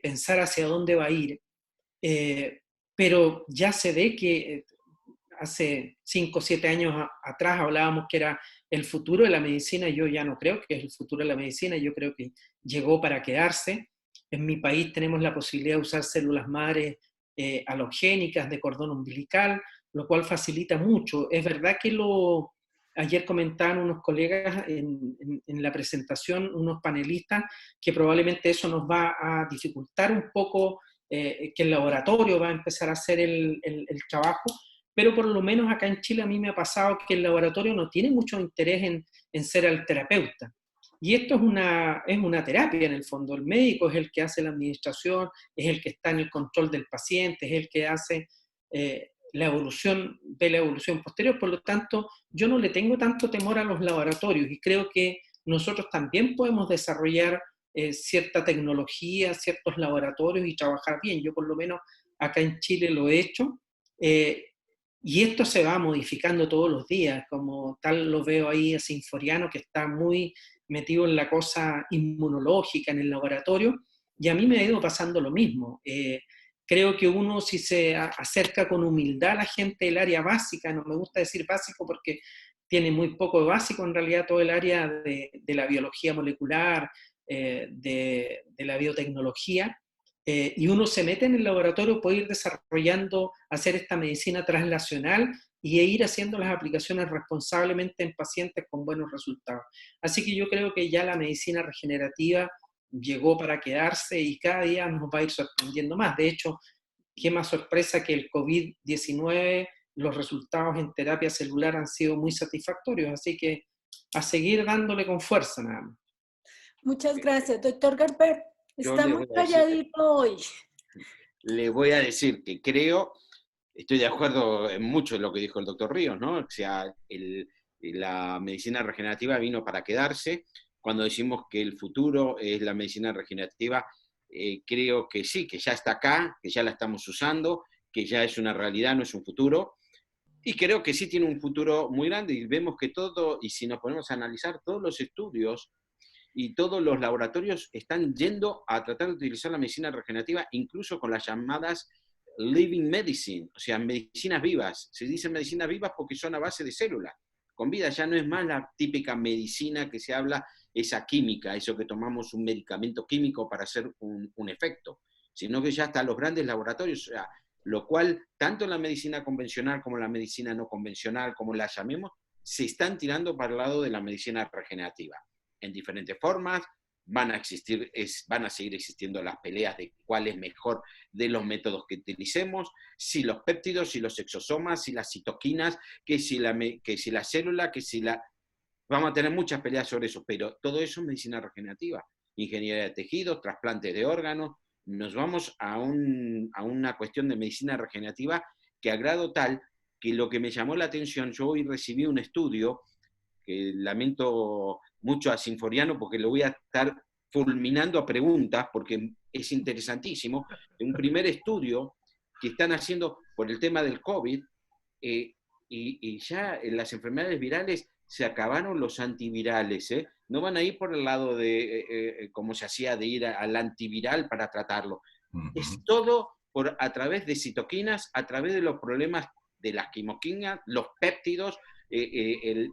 pensar hacia dónde va a ir, pero ya se ve que hace 5 o 7 años atrás hablábamos que era el futuro de la medicina. Yo ya no creo que es el futuro de la medicina, yo creo que llegó para quedarse. En mi país tenemos la posibilidad de usar células madres halogénicas de cordón umbilical, lo cual facilita mucho. Es verdad que ayer comentaban unos colegas en la presentación, unos panelistas, que probablemente eso nos va a dificultar un poco, que el laboratorio va a empezar a hacer el trabajo, pero por lo menos acá en Chile a mí me ha pasado que el laboratorio no tiene mucho interés en ser el terapeuta. Y esto es una terapia en el fondo. El médico es el que hace la administración, es el que está en el control del paciente, es el que hace la evolución posterior. Por lo tanto, yo no le tengo tanto temor a los laboratorios, y creo que nosotros también podemos desarrollar cierta tecnología, ciertos laboratorios y trabajar bien. Yo por lo menos acá en Chile lo he hecho. Y esto se va modificando todos los días, como tal lo veo ahí a Sinforiano, que está muy metido en la cosa inmunológica en el laboratorio, y a mí me ha ido pasando lo mismo. Creo que uno, si se acerca con humildad a la gente del área básica, no me gusta decir básico porque tiene muy poco de básico en realidad todo el área de la biología molecular, de la biotecnología, y uno se mete en el laboratorio, puede ir desarrollando, hacer esta medicina translacional y ir haciendo las aplicaciones responsablemente en pacientes con buenos resultados. Así que yo creo que ya la medicina regenerativa llegó para quedarse y cada día nos va a ir sorprendiendo más. De hecho, qué más sorpresa que el COVID-19, los resultados en terapia celular han sido muy satisfactorios, así que a seguir dándole con fuerza nada más. Muchas gracias, doctor Gerber. Está muy calladito hoy. Le voy a decir que estoy de acuerdo en mucho en lo que dijo el doctor Ríos, ¿no? O sea, la medicina regenerativa vino para quedarse. Cuando decimos que el futuro es la medicina regenerativa, creo que sí, que ya está acá, que ya la estamos usando, que ya es una realidad, no es un futuro. Y creo que sí tiene un futuro muy grande, y vemos que y si nos ponemos a analizar todos los estudios y todos los laboratorios están yendo a tratar de utilizar la medicina regenerativa, incluso con las llamadas living medicine, o sea, medicinas vivas. Se dicen medicinas vivas porque son a base de células. Con vida ya no es más la típica medicina que se habla, esa química, eso que tomamos un medicamento químico para hacer un efecto, sino que ya hasta los grandes laboratorios, o sea, lo cual, tanto en la medicina convencional como en la medicina no convencional, como la llamemos, se están tirando para el lado de la medicina regenerativa. En diferentes formas, van a seguir existiendo las peleas de cuál es mejor de los métodos que utilicemos, si los péptidos, si los exosomas, si las citoquinas, que si la célula, Vamos a tener muchas peleas sobre eso, pero todo eso es medicina regenerativa. Ingeniería de tejidos, trasplantes de órganos. Nos vamos a una cuestión de medicina regenerativa que a grado tal que lo que me llamó la atención, yo hoy recibí un estudio, que lamento mucho a Sinforiano porque lo voy a estar fulminando a preguntas, porque es interesantísimo, un primer estudio que están haciendo por el tema del COVID, y ya en las enfermedades virales se acabaron los antivirales, ¿eh? No van a ir por el lado de, como se hacía, de ir al antiviral para tratarlo. Es todo a través de citoquinas, a través de los problemas de las quimoquinas, los péptidos, el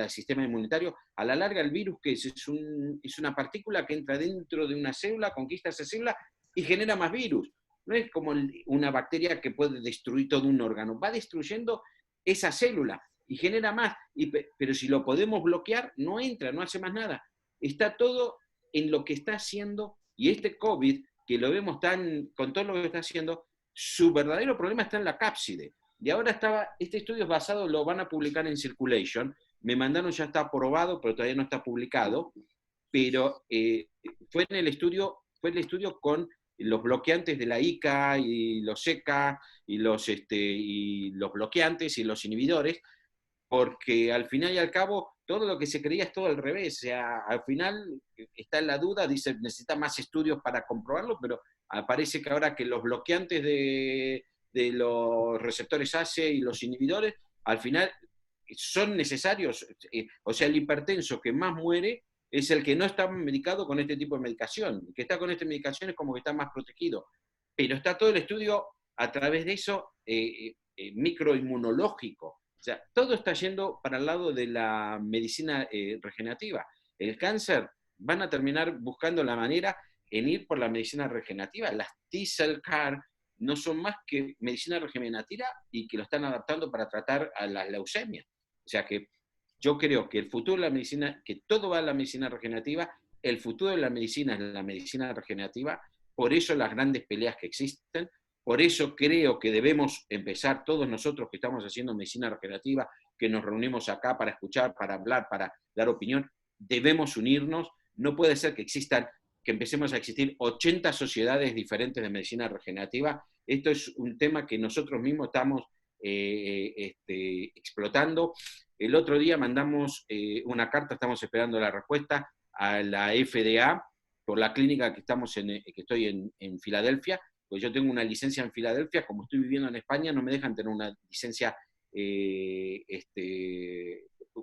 sistema inmunitario. A la larga, el virus, que es una partícula que entra dentro de una célula, conquista esa célula y genera más virus. No es como una bacteria que puede destruir todo un órgano, va destruyendo esa célula y genera más. Pero si lo podemos bloquear, no entra, no hace más nada. Está todo en lo que está haciendo, y este COVID, que lo vemos con todo lo que está haciendo, su verdadero problema está en la cápside. Y ahora este estudio es basado, lo van a publicar en Circulation, me mandaron, ya está aprobado, pero todavía no está publicado, pero fue el estudio con los bloqueantes de la ICA y los ECA y los bloqueantes y los inhibidores, porque al final y al cabo todo lo que se creía es todo al revés. O sea, al final está en la duda, dice necesita más estudios para comprobarlo, pero parece que ahora que los bloqueantes de los receptores ACE y los inhibidores, al final son necesarios. O sea, el hipertenso que más muere es el que no está medicado con este tipo de medicación. El que está con esta medicación es como que está más protegido. Pero está todo el estudio a través de eso microinmunológico. O sea, todo está yendo para el lado de la medicina regenerativa. El cáncer, van a terminar buscando la manera en ir por la medicina regenerativa. Las T-cell CAR no son más que medicina regenerativa y que lo están adaptando para tratar a la leucemia. O sea que yo creo que el futuro de la medicina, que todo va a la medicina regenerativa, el futuro de la medicina es la medicina regenerativa, por eso las grandes peleas que existen, por eso creo que debemos empezar todos nosotros que estamos haciendo medicina regenerativa, que nos reunimos acá para escuchar, para hablar, para dar opinión, debemos unirnos. No puede ser que empecemos a existir 80 sociedades diferentes de medicina regenerativa. Esto es un tema que nosotros mismos estamos explotando. El otro día mandamos una carta, estamos esperando la respuesta a la FDA por la clínica que estoy en Filadelfia, pues yo tengo una licencia en Filadelfia, como estoy viviendo en España no me dejan tener una licencia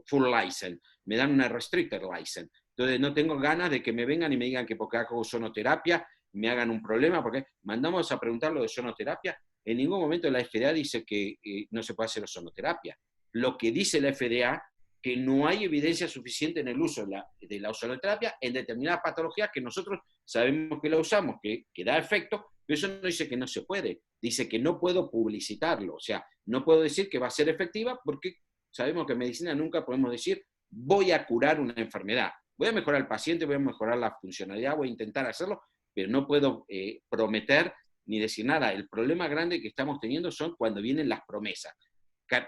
full license, me dan una restricted license. Entonces no tengo ganas de que me vengan y me digan que porque hago sonoterapia me hagan un problema, porque mandamos a preguntar lo de sonoterapia. En ningún momento la FDA dice que no se puede hacer sonoterapia. Lo que dice la FDA, que no hay evidencia suficiente en el uso de la ozonoterapia en determinadas patologías que nosotros sabemos que la usamos, que da efecto, pero eso no dice que no se puede. Dice que no puedo publicitarlo. O sea, no puedo decir que va a ser efectiva porque sabemos que en medicina nunca podemos decir voy a curar una enfermedad. Voy a mejorar al paciente, voy a mejorar la funcionalidad, voy a intentar hacerlo, pero no puedo prometer ni decir nada. El problema grande que estamos teniendo son cuando vienen las promesas.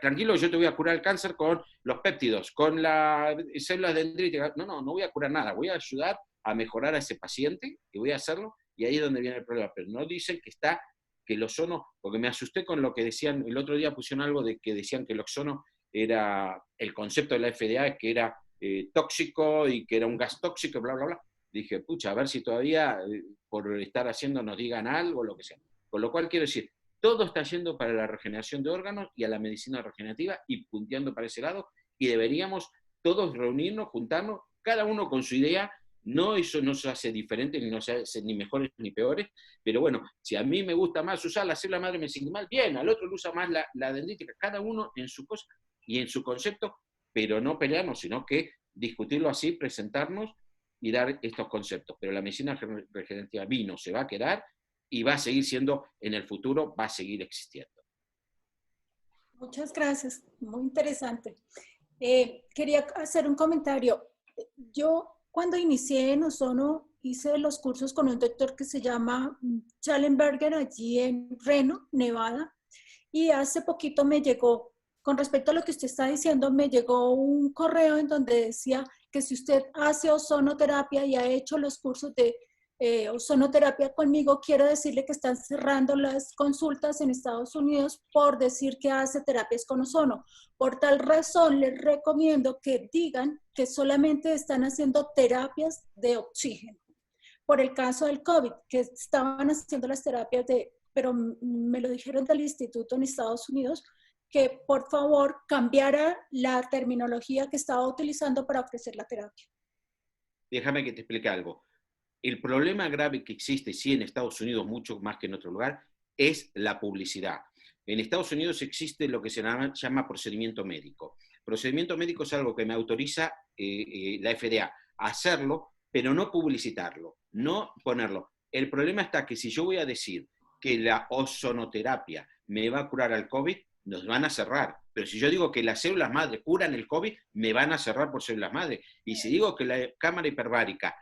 Tranquilo, yo te voy a curar el cáncer con los péptidos, con las células dendríticas. No voy a curar nada. Voy a ayudar a mejorar a ese paciente y voy a hacerlo, y ahí es donde viene el problema. Pero no dicen que el ozono, porque me asusté con lo que decían, el otro día pusieron algo de que decían que el ozono era, el concepto de la FDA, que era tóxico y que era un gas tóxico, bla, bla, bla. Dije, pucha, a ver si todavía por estar haciendo nos digan algo, lo que sea. Con lo cual quiero decir, todo está yendo para la regeneración de órganos y a la medicina regenerativa y punteando para ese lado, y deberíamos todos reunirnos, juntarnos cada uno con su idea. No, eso no se hace diferente, ni no se hace ni mejores ni peores, pero bueno, si a mí me gusta más usar la célula madre mesenquimal, bien, al otro le usa más la dendrítica, cada uno en su cosa y en su concepto, pero no pelearnos, sino que discutirlo así, presentarnos y dar estos conceptos. Pero la medicina regenerativa vino, se va a quedar y va a seguir siendo, en el futuro, va a seguir existiendo. Muchas gracias, muy interesante. Quería hacer un comentario. Yo cuando inicié en Ozono hice los cursos con un doctor que se llama Schallenberger allí en Reno, Nevada, y hace poquito me llegó, con respecto a lo que usted está diciendo, me llegó un correo en donde decía que si usted hace ozonoterapia y ha hecho los cursos de ozonoterapia conmigo, quiero decirle que están cerrando las consultas en Estados Unidos por decir que hace terapias con ozono. Por tal razón, les recomiendo que digan que solamente están haciendo terapias de oxígeno. Por el caso del COVID, que estaban haciendo las terapias pero me lo dijeron del instituto en Estados Unidos, que por favor cambiara la terminología que estaba utilizando para ofrecer la terapia. Déjame que te explique algo. El problema grave que existe, sí, en Estados Unidos, mucho más que en otro lugar, es la publicidad. En Estados Unidos existe lo que se llama procedimiento médico. Procedimiento médico es algo que me autoriza la FDA a hacerlo, pero no publicitarlo, no ponerlo. El problema está que si yo voy a decir que la ozonoterapia me va a curar al COVID, nos van a cerrar. Pero si yo digo que las células madre curan el COVID, me van a cerrar por células madre. Y si digo que la cámara hiperbárica,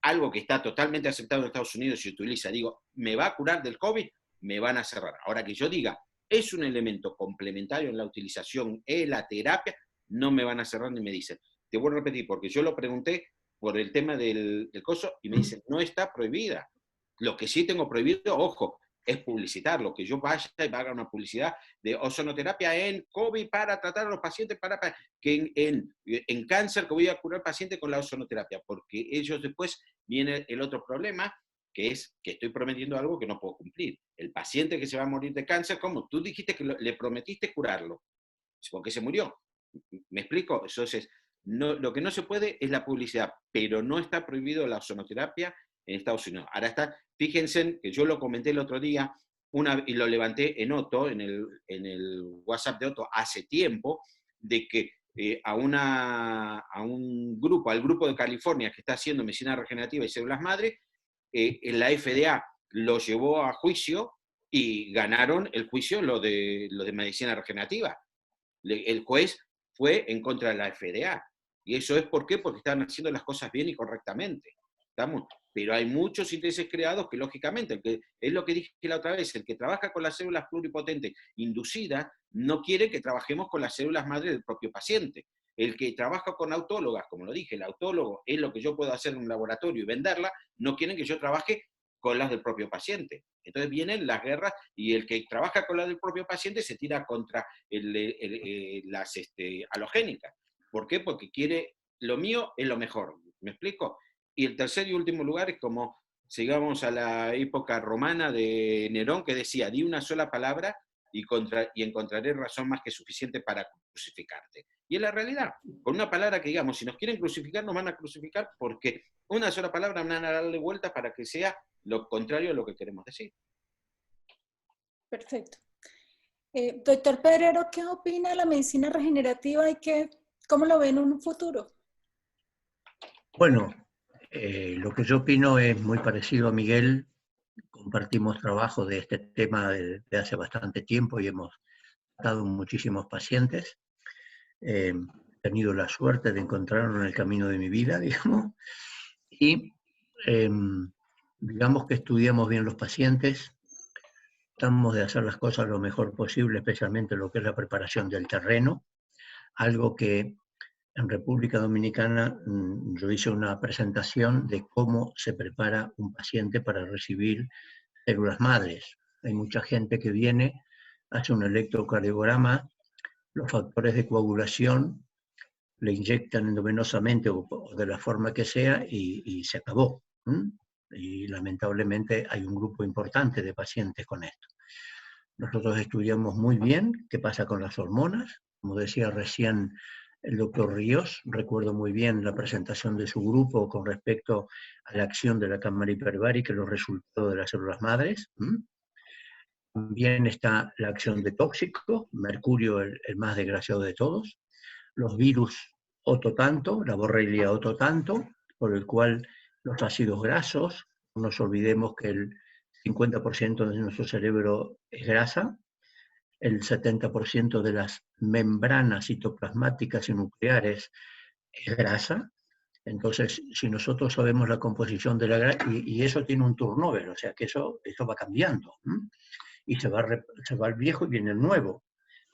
algo que está totalmente aceptado en Estados Unidos y se utiliza, digo, me va a curar del COVID, me van a cerrar. Ahora que yo diga, es un elemento complementario en la utilización, en la terapia, no me van a cerrar ni me dicen. Te voy a repetir, porque yo lo pregunté por el tema del coso y me dicen, no está prohibida. Lo que sí tengo prohibido, ojo, es publicitarlo, que yo vaya y haga una publicidad de ozonoterapia en COVID para tratar a los pacientes, que en cáncer que voy a curar al paciente con la ozonoterapia, porque ellos después viene el otro problema, que es que estoy prometiendo algo que no puedo cumplir. El paciente que se va a morir de cáncer, ¿cómo? Tú dijiste que le prometiste curarlo, porque se murió. ¿Me explico? Entonces, no, lo que no se puede es la publicidad, pero no está prohibido la ozonoterapia en Estados Unidos. Ahora está, fíjense que yo lo comenté el otro día y lo levanté en Otto, en el WhatsApp de Otto hace tiempo, de que al grupo de California que está haciendo medicina regenerativa y células madre, en la FDA lo llevó a juicio y ganaron el juicio lo de medicina regenerativa. El juez fue en contra de la FDA. Y eso es ¿por qué? Porque están haciendo las cosas bien y correctamente. ¿Estamos? Pero hay muchos intereses creados que, lógicamente, es lo que dije la otra vez, el que trabaja con las células pluripotentes inducidas no quiere que trabajemos con las células madre del propio paciente. El que trabaja con autólogas, como lo dije, el autólogo es lo que yo puedo hacer en un laboratorio y venderla, no quieren que yo trabaje con las del propio paciente. Entonces vienen las guerras y el que trabaja con las del propio paciente se tira contra las halogénicas. ¿Por qué? Porque quiere, lo mío es lo mejor. ¿Me explico? Y el tercer y último lugar es como, sigamos a la época romana de Nerón, que decía, di una sola palabra y encontraré razón más que suficiente para crucificarte. Y es la realidad. Con una palabra que digamos, si nos quieren crucificar, nos van a crucificar porque una sola palabra van a darle vuelta para que sea lo contrario a lo que queremos decir. Perfecto. Doctor Pedrero, ¿qué opina de la medicina regenerativa y cómo lo ve en un futuro? Bueno, lo que yo opino es muy parecido a Miguel. Compartimos trabajo de este tema de hace bastante tiempo y hemos tratado muchísimos pacientes. He tenido la suerte de encontrarlo en el camino de mi vida, digamos. Y digamos que estudiamos bien los pacientes, tratamos de hacer las cosas lo mejor posible, especialmente lo que es la preparación del terreno, algo que en República Dominicana yo hice una presentación de cómo se prepara un paciente para recibir células madres. Hay mucha gente que viene, hace un electrocardiograma, los factores de coagulación, le inyectan endovenosamente o de la forma que sea y se acabó. Y lamentablemente hay un grupo importante de pacientes con esto. Nosotros estudiamos muy bien qué pasa con las hormonas. Como decía recién el doctor Ríos. Recuerdo muy bien la presentación de su grupo con respecto a la acción de la cámara hiperbárica y los resultados de las células madres. También está la acción de tóxicos, mercurio el más desgraciado de todos, los virus otro tanto, la Borrelia otro tanto, por el cual los ácidos grasos, no nos olvidemos que el 50% de nuestro cerebro es grasa, el 70% de las membranas citoplasmáticas y nucleares es grasa. Entonces, si nosotros sabemos la composición de la grasa, y eso tiene un turnover, o sea que eso va cambiando, y se va el viejo y viene el nuevo.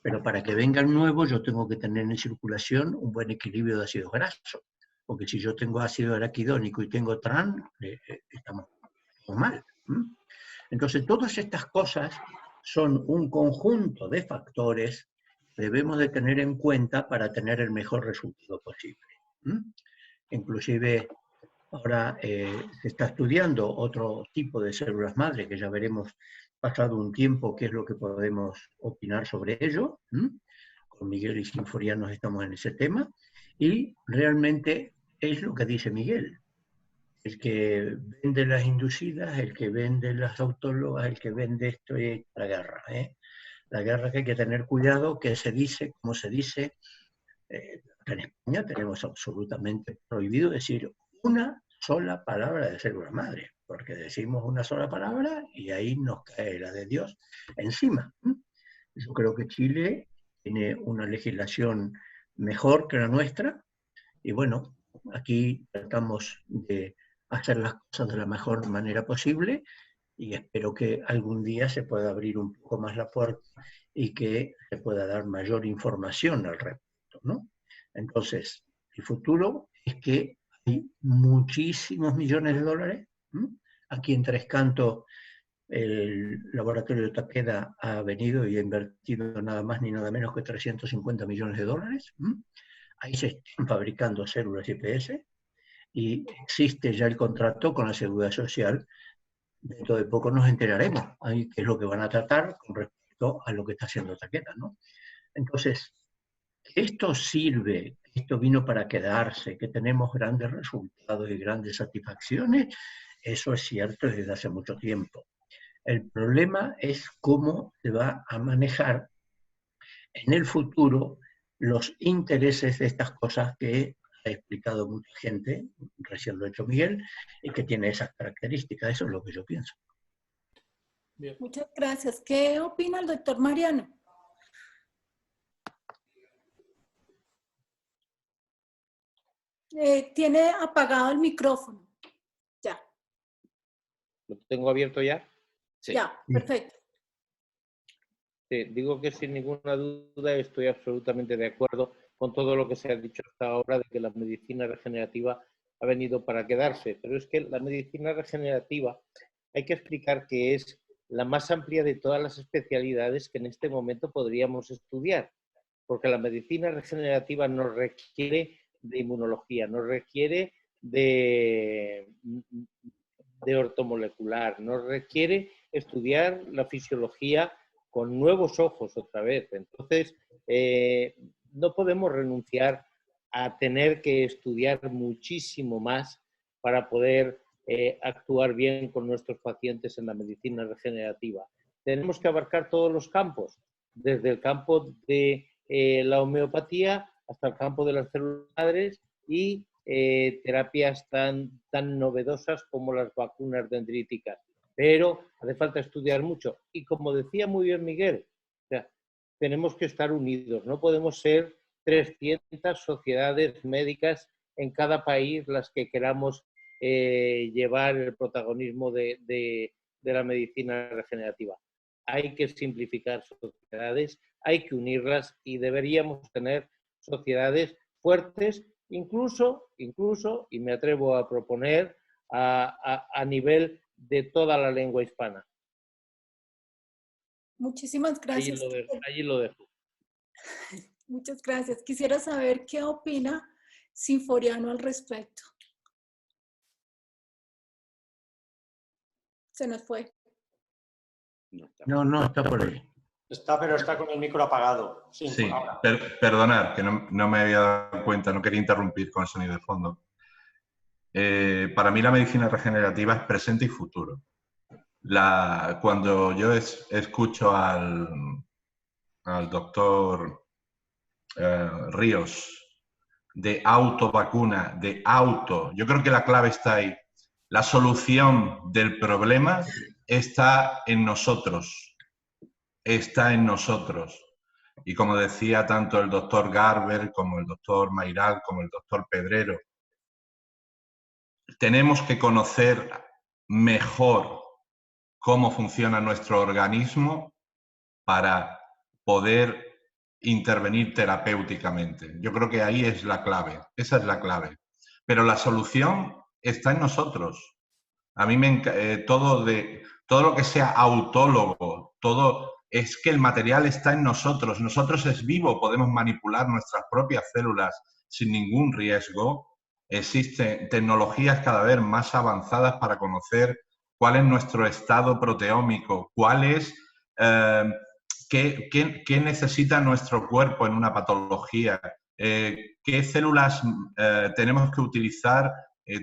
Pero para que venga el nuevo, yo tengo que tener en circulación un buen equilibrio de ácidos grasos. Porque si yo tengo ácido araquidónico y tengo TRAN, estamos mal. Entonces, todas estas cosas son un conjunto de factores que debemos de tener en cuenta para tener el mejor resultado posible. Inclusive, ahora se está estudiando otro tipo de células madre, que ya veremos pasado un tiempo qué es lo que podemos opinar sobre ello. Con Miguel y Sinforiano estamos en ese tema, y realmente es lo que dice Miguel. El que vende las inducidas, el que vende las autólogas, el que vende esto es la guerra. La guerra que hay que tener cuidado, que se dice, como se dice, en España tenemos absolutamente prohibido decir una sola palabra de célula madre, porque decimos una sola palabra y ahí nos cae la de Dios encima. Yo creo que Chile tiene una legislación mejor que la nuestra, y bueno, aquí tratamos de hacer las cosas de la mejor manera posible, y espero que algún día se pueda abrir un poco más la puerta y que se pueda dar mayor información al respecto, ¿no? Entonces, el futuro es que hay muchísimos millones de dólares. Aquí en Tres Cantos, el laboratorio de Takeda ha venido y ha invertido nada más ni nada menos que 350 millones de dólares. Ahí se están fabricando células IPS y existe ya el contrato con la Seguridad Social. Dentro de poco nos enteraremos ahí qué es lo que van a tratar con respecto a lo que está haciendo Takeda, ¿no? Entonces, esto sirve, esto vino para quedarse, que tenemos grandes resultados y grandes satisfacciones, eso es cierto desde hace mucho tiempo. El problema es cómo se va a manejar en el futuro los intereses de estas cosas que ha explicado mucha gente, recién lo ha hecho Miguel, y que tiene esas características. Eso es lo que yo pienso. Bien. Muchas gracias. ¿Qué opina el doctor Mariano? Tiene apagado el micrófono. Ya. ¿Lo tengo abierto ya? Sí. Ya, perfecto. Sí, digo que sin ninguna duda estoy absolutamente de acuerdo con todo lo que se ha dicho hasta ahora de que la medicina regenerativa ha venido para quedarse. Pero es que la medicina regenerativa hay que explicar que es la más amplia de todas las especialidades que en este momento podríamos estudiar. Porque la medicina regenerativa nos requiere de inmunología, nos requiere de ortomolecular, nos requiere estudiar la fisiología con nuevos ojos otra vez. Entonces, no podemos renunciar a tener que estudiar muchísimo más para poder actuar bien con nuestros pacientes en la medicina regenerativa. Tenemos que abarcar todos los campos, desde el campo de la homeopatía hasta el campo de las células madres y terapias tan novedosas como las vacunas dendríticas. Pero hace falta estudiar mucho. Y como decía muy bien Miguel, o sea, tenemos que estar unidos. No podemos ser 300 sociedades médicas en cada país las que queramos llevar el protagonismo de la medicina regenerativa. Hay que simplificar sociedades, hay que unirlas y deberíamos tener sociedades fuertes, incluso, y me atrevo a proponer, a nivel de toda la lengua hispana. Muchísimas gracias. Allí lo dejo. Muchas gracias. Quisiera saber qué opina Sinforiano al respecto. Se nos fue. No, está por ahí. Pero está con el micro apagado. Sí, perdonad, que no me había dado cuenta, no quería interrumpir con el sonido de fondo. Para mí la medicina regenerativa es presente y futuro. Cuando yo escucho al doctor Ríos de autovacuna, yo creo que la clave está ahí. La solución del problema está en nosotros. Está en nosotros. Y como decía tanto el doctor Garber, como el doctor Mayral, como el doctor Pedrero, tenemos que conocer mejor cómo funciona nuestro organismo para poder intervenir terapéuticamente. Yo creo que ahí es la clave, esa es la clave. Pero la solución está en nosotros. A mí todo lo que sea autólogo, es que el material está en nosotros. Nosotros es vivo, podemos manipular nuestras propias células sin ningún riesgo. Existen tecnologías cada vez más avanzadas para conocer cuál es nuestro estado proteómico, qué necesita nuestro cuerpo en una patología, qué células tenemos que utilizar,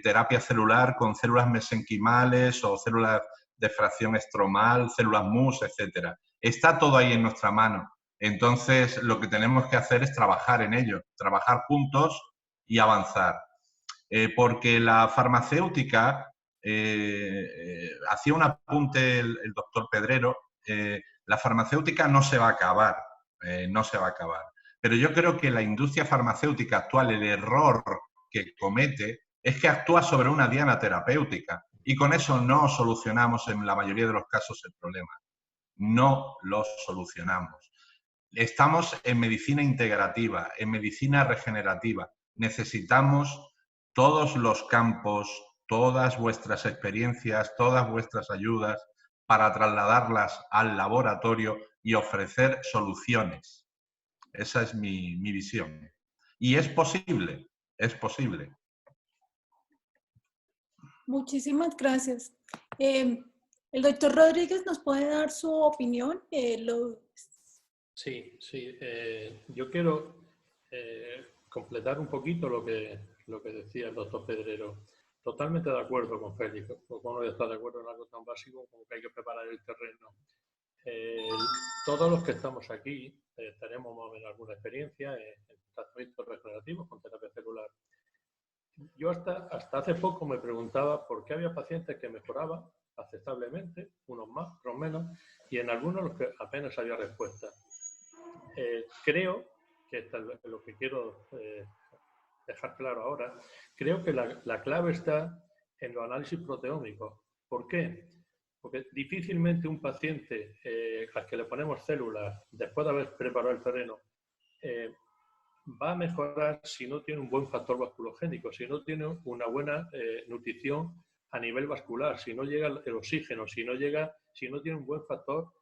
terapia celular con células mesenquimales o células de fracción estromal, células MUS, etc. Está todo ahí en nuestra mano. Entonces, lo que tenemos que hacer es trabajar en ello, trabajar juntos y avanzar. Porque la farmacéutica, hacía un apunte el doctor Pedrero, la farmacéutica no se va a acabar, no se va a acabar. Pero yo creo que la industria farmacéutica actual, el error que comete es que actúa sobre una diana terapéutica y con eso no solucionamos en la mayoría de los casos el problema. No lo solucionamos. Estamos en medicina integrativa, en medicina regenerativa. Necesitamos todos los campos, todas vuestras experiencias, todas vuestras ayudas para trasladarlas al laboratorio y ofrecer soluciones. Esa es mi visión. Y es posible, es posible. Muchísimas gracias. El doctor Rodríguez nos puede dar su opinión. Sí. Yo quiero completar un poquito lo que decía el doctor Pedrero. Totalmente de acuerdo con Félix, porque uno está de acuerdo en algo tan básico como que hay que preparar el terreno. Todos los que estamos aquí tenemos más o menos alguna experiencia en tratamientos regenerativos con terapia celular. Yo hasta hace poco me preguntaba por qué había pacientes que mejoraban aceptablemente, unos más, otros menos, y en algunos los que apenas había respuesta. Creo que esto es lo que quiero dejar claro ahora. Creo que la clave está en los análisis proteómicos. ¿Por qué? Porque difícilmente un paciente al que le ponemos células después de haber preparado el terreno va a mejorar si no tiene un buen factor vasculogénico, si no tiene una buena nutrición a nivel vascular, si no llega el oxígeno, si no tiene un buen factor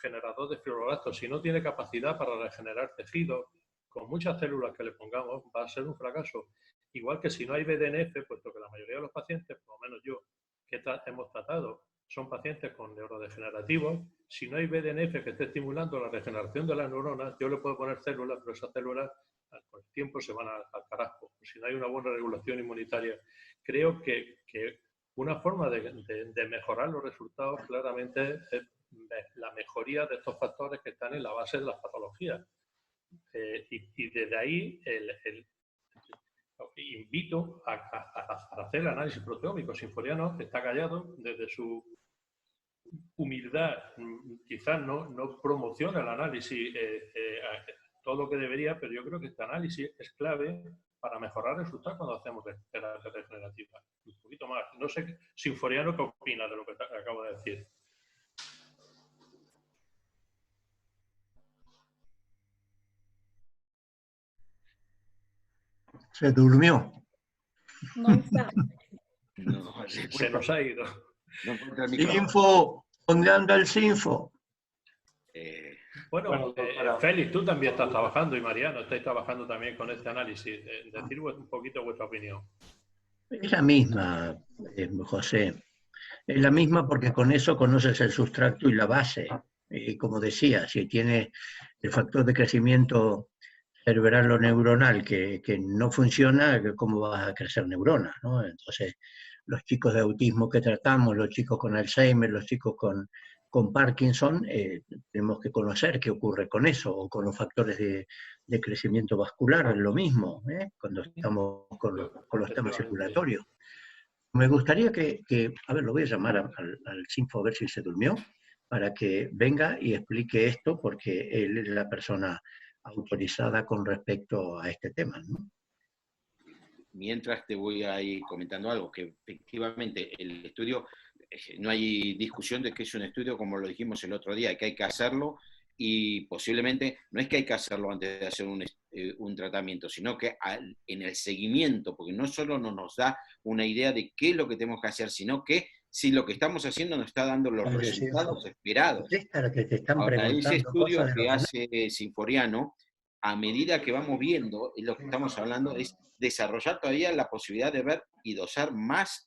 generador de fibroblastos, si no tiene capacidad para regenerar tejidos. Con muchas células que le pongamos va a ser un fracaso. Igual que si no hay BDNF, puesto que la mayoría de los pacientes, por lo menos yo, que hemos tratado, son pacientes con neurodegenerativos. Si no hay BDNF que esté estimulando la regeneración de las neuronas, yo le puedo poner células, pero esas células con el tiempo se van al carajo. Si no hay una buena regulación inmunitaria. Creo que una forma de mejorar los resultados claramente es la mejoría de estos factores que están en la base de las patologías. Y desde ahí invito a hacer el análisis proteómico. Sinforiano está callado desde su humildad, quizás no promociona el análisis todo lo que debería, pero yo creo que este análisis es clave para mejorar resultados cuando hacemos terapia regenerativa. Un poquito más. No sé, Sinforiano, ¿qué opina de lo que acabo de decir? Se durmió. No está. No, se nos ha ido. No Sinfo, ¿dónde anda el Sinfo? Bueno, Félix, tú también estás trabajando y Mariano, estáis trabajando también con este análisis. Decir un poquito vuestra opinión. Es la misma, José. Es la misma porque con eso conoces el sustrato y la base. como decía, si tiene el factor de crecimiento cerebral o neuronal que no funciona, ¿cómo vas a crecer neuronas, ¿no? Entonces, los chicos de autismo que tratamos, los chicos con Alzheimer, los chicos con Parkinson, tenemos que conocer qué ocurre con eso, o con los factores de crecimiento vascular, es lo mismo, cuando estamos con los temas circulatorios. Me gustaría que, a ver, lo voy a llamar al Sinfo a ver si se durmió, para que venga y explique esto, porque él es la persona autorizada con respecto a este tema, ¿no? Mientras te voy a ir comentando algo, que efectivamente el estudio, no hay discusión de que es un estudio, como lo dijimos el otro día, que hay que hacerlo, y posiblemente no es que hay que hacerlo antes de hacer un tratamiento, sino que en el seguimiento, porque no solo nos da una idea de qué es lo que tenemos que hacer, sino que si lo que estamos haciendo nos está dando los resultados esperados. Ahora, ese estudio que hace Sinforiano, a medida que vamos viendo, lo que estamos hablando es desarrollar todavía la posibilidad de ver y dosar más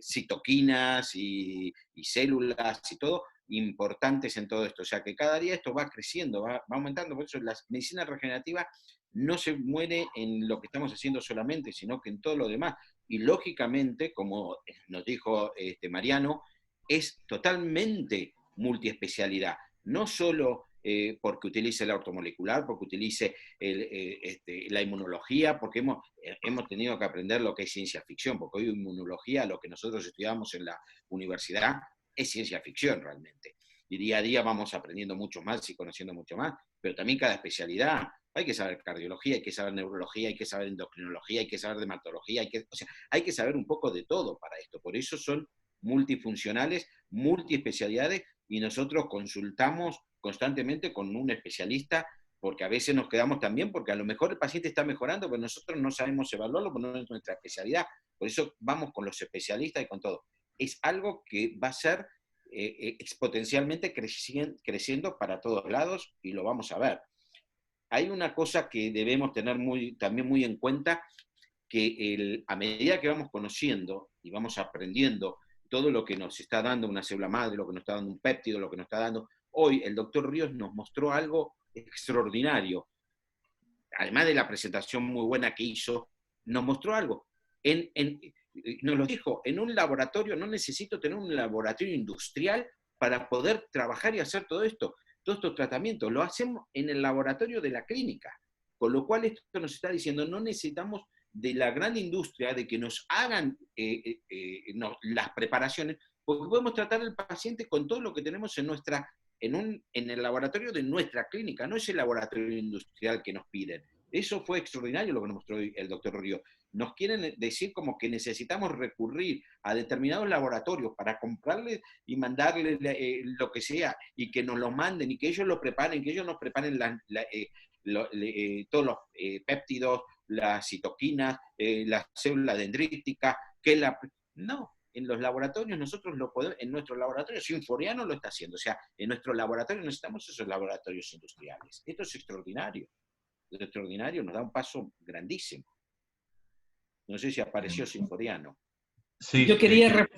citoquinas y células y todo, importantes en todo esto. O sea que cada día esto va creciendo, va aumentando. Por eso la medicina regenerativa no se muere en lo que estamos haciendo solamente, sino que en todo lo demás. Y lógicamente, como nos dijo Mariano, es totalmente multiespecialidad. No solo porque utilice la ortomolecular, porque utilice la inmunología, porque hemos tenido que aprender lo que es ciencia ficción, porque hoy inmunología, lo que nosotros estudiamos en la universidad, es ciencia ficción realmente. Y día a día vamos aprendiendo mucho más y conociendo mucho más, pero también cada especialidad. Hay que saber cardiología, hay que saber neurología, hay que saber endocrinología, hay que saber dermatología, hay que saber un poco de todo para esto. Por eso son multifuncionales, multiespecialidades, y nosotros consultamos constantemente con un especialista, porque a veces nos quedamos también, porque a lo mejor el paciente está mejorando, pero nosotros no sabemos evaluarlo, porque no es nuestra especialidad. Por eso vamos con los especialistas y con todo. Es algo que va a ser exponencialmente creciendo para todos lados, y lo vamos a ver. Hay una cosa que debemos tener también muy en cuenta, que a medida que vamos conociendo y vamos aprendiendo todo lo que nos está dando una célula madre, lo que nos está dando un péptido, lo que nos está dando... Hoy el doctor Ríos nos mostró algo extraordinario. Además de la presentación muy buena que hizo, nos mostró algo. Nos lo dijo, en un laboratorio, no necesito tener un laboratorio industrial para poder trabajar y hacer todo esto. Todos estos tratamientos lo hacemos en el laboratorio de la clínica. Con lo cual esto nos está diciendo, no necesitamos de la gran industria de que nos hagan las preparaciones, porque podemos tratar al paciente con todo lo que tenemos en el laboratorio de nuestra clínica, no es el laboratorio industrial que nos piden. Eso fue extraordinario lo que nos mostró el doctor Río. Nos quieren decir como que necesitamos recurrir a determinados laboratorios para comprarles y mandarles lo que sea, y que nos lo manden, y que ellos lo preparen, que ellos nos preparen todos los péptidos, las citoquinas, la célula dendrítica, No, en los laboratorios nosotros lo podemos, en nuestro laboratorio Sinforiano lo está haciendo, o sea, en nuestro laboratorio no necesitamos esos laboratorios industriales. Esto es extraordinario. Es extraordinario, nos da un paso grandísimo. No sé si apareció Sinforiano. Sí, yo quería...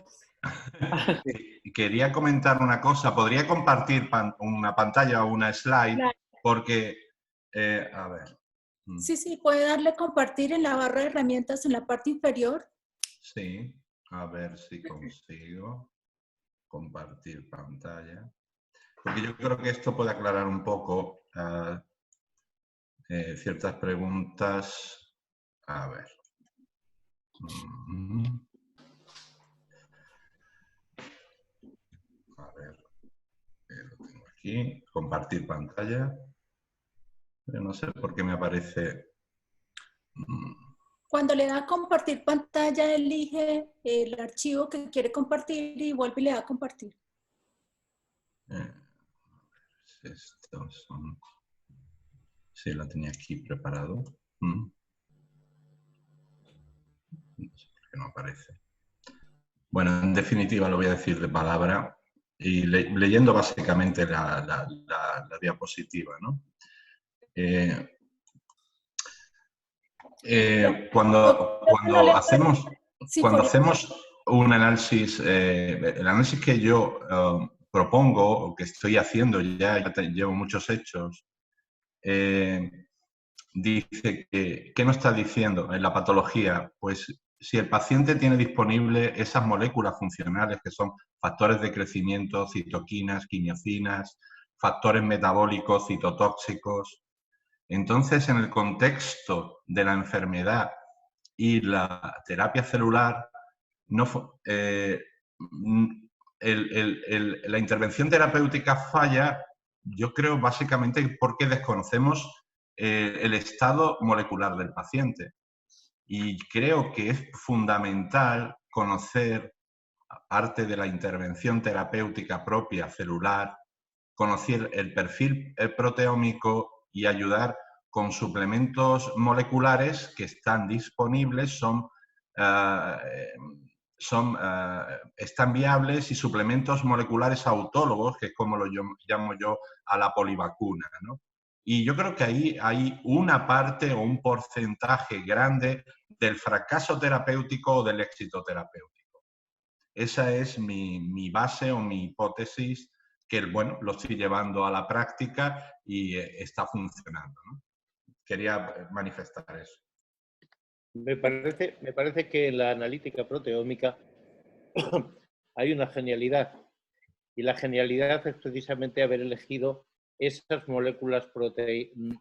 quería comentar una cosa. ¿Podría compartir una pantalla o una slide? Claro. Porque, a ver. Sí, puede darle compartir en la barra de herramientas en la parte inferior. Sí, a ver si consigo compartir pantalla. Porque yo creo que esto puede aclarar un poco ciertas preguntas. A ver. A ver, lo tengo aquí. Compartir pantalla. Pero no sé por qué me aparece. Cuando le da a compartir pantalla, elige el archivo que quiere compartir y vuelve y le da a compartir. Estos son... Sí, lo tenía aquí preparado. No sé por qué no aparece. Bueno, en definitiva lo voy a decir de palabra y leyendo básicamente la diapositiva, ¿no? Cuando hacemos un análisis, el análisis que yo propongo, o que estoy haciendo llevo muchos hechos, dice que, ¿qué nos está diciendo en la patología? Pues si el paciente tiene disponible esas moléculas funcionales que son factores de crecimiento, citoquinas, quimiocinas, factores metabólicos, citotóxicos, entonces en el contexto de la enfermedad y la terapia celular, la intervención terapéutica falla, yo creo, básicamente porque desconocemos el estado molecular del paciente. Y creo que es fundamental conocer, aparte de la intervención terapéutica propia celular, conocer el perfil proteómico y ayudar con suplementos moleculares que están disponibles, están viables, y suplementos moleculares autólogos, que es como lo llamo yo a la polivacuna, ¿no? Y yo creo que ahí hay una parte o un porcentaje grande del fracaso terapéutico o del éxito terapéutico. Esa es mi base o mi hipótesis, que bueno, lo estoy llevando a la práctica y está funcionando, ¿no? Quería manifestar eso. Me parece que en la analítica proteómica hay una genialidad, y la genialidad es precisamente haber elegido esas moléculas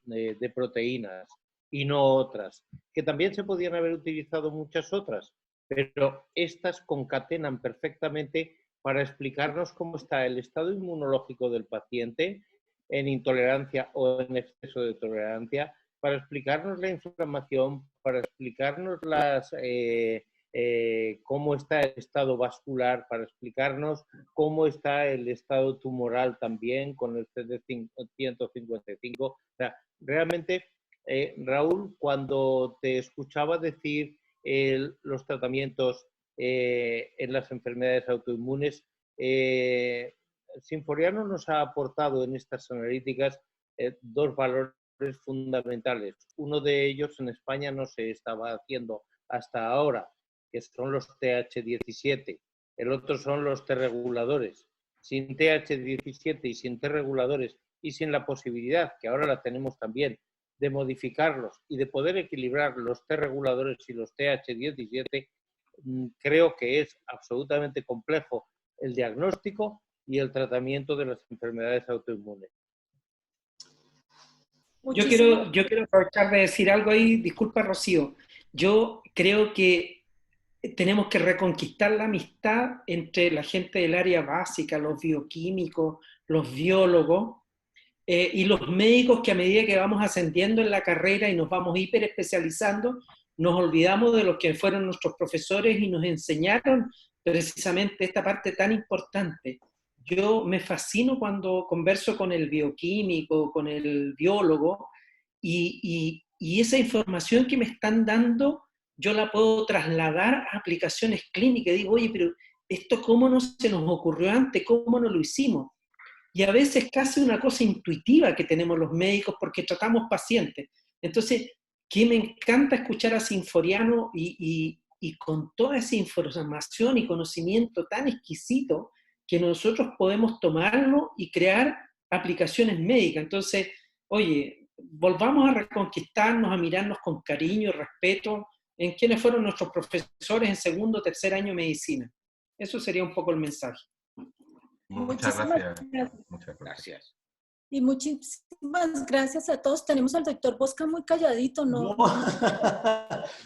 de proteínas y no otras, que también se podían haber utilizado muchas otras, pero estas concatenan perfectamente para explicarnos cómo está el estado inmunológico del paciente en intolerancia o en exceso de tolerancia, para explicarnos la inflamación, para explicarnos cómo está el estado vascular, para explicarnos cómo está el estado tumoral también con el CD155. O sea, realmente, Raúl, cuando te escuchaba decir los tratamientos en las enfermedades autoinmunes, Sinforiano nos ha aportado en estas analíticas dos valores fundamentales. Uno de ellos en España no se estaba haciendo hasta ahora, que son los TH17. El otro son los T-reguladores. Sin TH17 y sin T-reguladores, y sin la posibilidad, que ahora la tenemos también, de modificarlos y de poder equilibrar los T-reguladores y los TH17, creo que es absolutamente complejo el diagnóstico y el tratamiento de las enfermedades autoinmunes. Yo quiero aprovechar de decir algo ahí, disculpa Rocío. Yo creo que tenemos que reconquistar la amistad entre la gente del área básica, los bioquímicos, los biólogos y los médicos, que a medida que vamos ascendiendo en la carrera y nos vamos hiperespecializando, nos olvidamos de los que fueron nuestros profesores y nos enseñaron precisamente esta parte tan importante. Yo me fascino cuando converso con el bioquímico, con el biólogo, y esa información que me están dando, yo la puedo trasladar a aplicaciones clínicas. Digo, oye, pero esto ¿cómo no se nos ocurrió antes? ¿Cómo no lo hicimos? Y a veces casi una cosa intuitiva que tenemos los médicos porque tratamos pacientes. Entonces, que me encanta escuchar a Sinforiano y con toda esa información y conocimiento tan exquisito, que nosotros podemos tomarlo y crear aplicaciones médicas. Entonces, oye, volvamos a reconquistarnos, a mirarnos con cariño y respeto en quienes fueron nuestros profesores en segundo o tercer año de medicina. Eso sería un poco el mensaje. Muchas gracias. Muchas Gracias. Y muchísimas gracias a todos. Tenemos al doctor Bosca muy calladito, ¿no?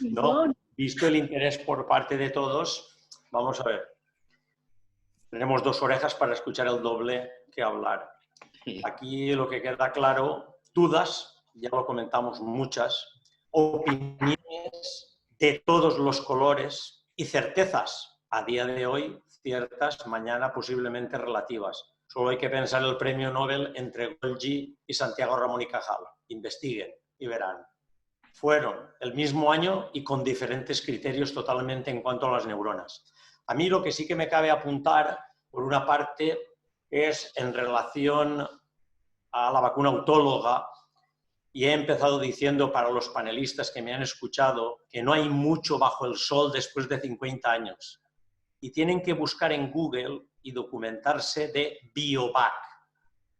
No, visto el interés por parte de todos, vamos a ver. Tenemos dos orejas para escuchar el doble que hablar. Aquí lo que queda claro, dudas, ya lo comentamos muchas, opiniones de todos los colores y certezas, a día de hoy ciertas, mañana posiblemente relativas. Solo hay que pensar el premio Nobel entre Golgi y Santiago Ramón y Cajal. Investiguen y verán. Fueron el mismo año y con diferentes criterios totalmente en cuanto a las neuronas. A mí lo que sí que me cabe apuntar, por una parte, es en relación a la vacuna autóloga, y he empezado diciendo para los panelistas que me han escuchado que no hay mucho bajo el sol después de 50 años. Y tienen que buscar en Google y documentarse de Biovac,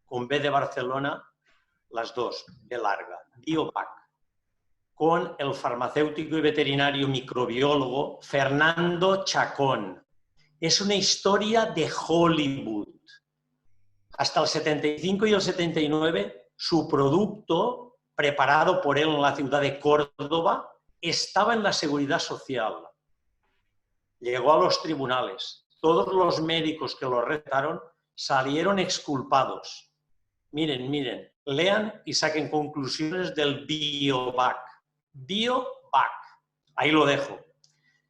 con B de Barcelona, las dos, B larga, Biovac, con el farmacéutico y veterinario microbiólogo Fernando Chacón. Es una historia de Hollywood. Hasta el 75 y el 79, su producto, preparado por él en la ciudad de Córdoba, estaba en la Seguridad Social. Llegó a los tribunales. Todos los médicos que lo retaron salieron exculpados. Miren, lean y saquen conclusiones del Biovac. Biovac. Ahí lo dejo.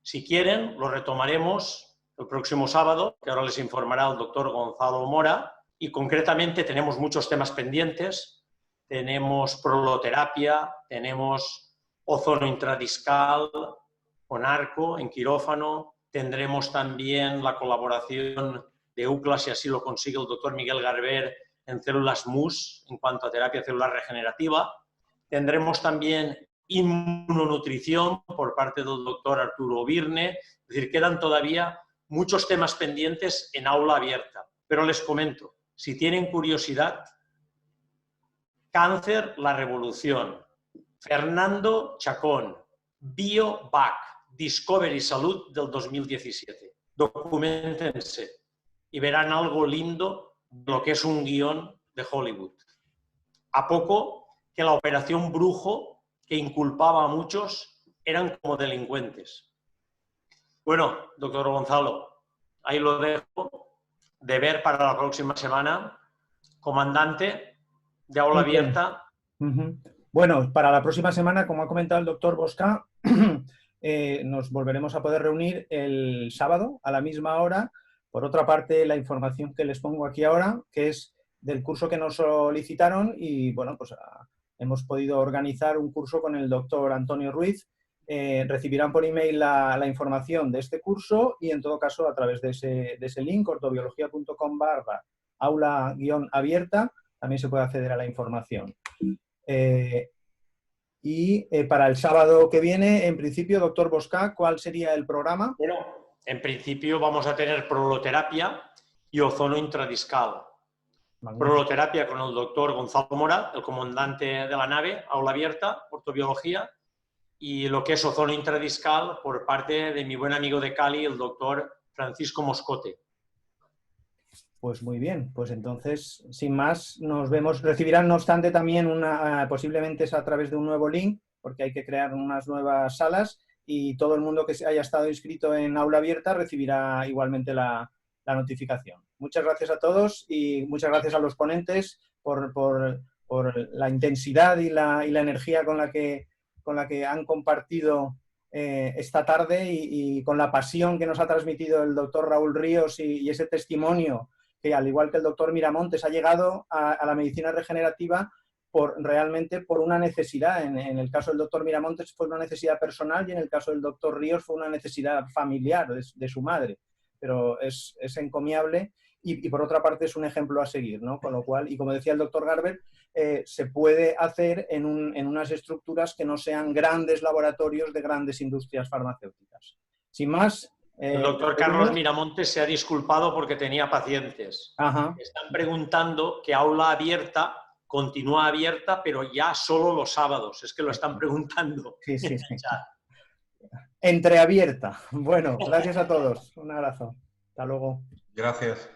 Si quieren, lo retomaremos el próximo sábado, que ahora les informará el doctor Gonzalo Mora, y concretamente tenemos muchos temas pendientes. Tenemos proloterapia, tenemos ozono intradiscal con arco en quirófano, tendremos también la colaboración de UCLA, si así lo consigue el doctor Miguel Garber, en células MUS en cuanto a terapia celular regenerativa. Tendremos también inmunonutrición por parte del doctor Arturo Virne. Es decir, quedan todavía muchos temas pendientes en aula abierta. Pero les comento, si tienen curiosidad, Cáncer, la revolución. Fernando Chacón, Biovac, Discovery Salud del 2017. Documentense y verán algo lindo de lo que es un guión de Hollywood. A poco que la operación Brujo, que inculpaba a muchos, eran como delincuentes. Bueno, doctor Gonzalo, ahí lo dejo. Deber para la próxima semana. Comandante de aula abierta. Bueno, para la próxima semana, como ha comentado el doctor Bosca, nos volveremos a poder reunir el sábado a la misma hora. Por otra parte, la información que les pongo aquí ahora, que es del curso que nos solicitaron y, bueno, pues hemos podido organizar un curso con el doctor Antonio Ruiz. Recibirán por email la información de este curso y, en todo caso, a través de ese link, ortobiología.com/aula-abierta, también se puede acceder a la información. Para el sábado que viene, en principio, doctor Bosca, ¿cuál sería el programa? Bueno, en principio vamos a tener proloterapia y ozono intradiscal. Proloterapia con el doctor Gonzalo Mora, el comandante de la nave, aula abierta, ortobiología, y lo que es ozono intradiscal por parte de mi buen amigo de Cali, el doctor Francisco Moscote. Pues muy bien, pues entonces, sin más, nos vemos. Recibirán, no obstante, también posiblemente es a través de un nuevo link, porque hay que crear unas nuevas salas y todo el mundo que haya estado inscrito en aula abierta recibirá igualmente la notificación. Muchas gracias a todos y muchas gracias a los ponentes por la intensidad y la energía con la que han compartido esta tarde y con la pasión que nos ha transmitido el doctor Raúl Ríos y ese testimonio que, al igual que el doctor Miramontes, ha llegado a la medicina regenerativa realmente por una necesidad. En el caso del doctor Miramontes fue una necesidad personal y en el caso del doctor Ríos fue una necesidad familiar de su madre. Pero es encomiable y por otra parte es un ejemplo a seguir, ¿no? Con lo cual, y como decía el doctor Garber, se puede hacer en unas estructuras que no sean grandes laboratorios de grandes industrias farmacéuticas. Sin más... El doctor Carlos Miramontes se ha disculpado porque tenía pacientes. Ajá. Están preguntando que aula abierta continúa abierta, pero ya solo los sábados. Es que lo están preguntando. Sí. Entreabierta. Bueno, gracias a todos. Un abrazo. Hasta luego. Gracias.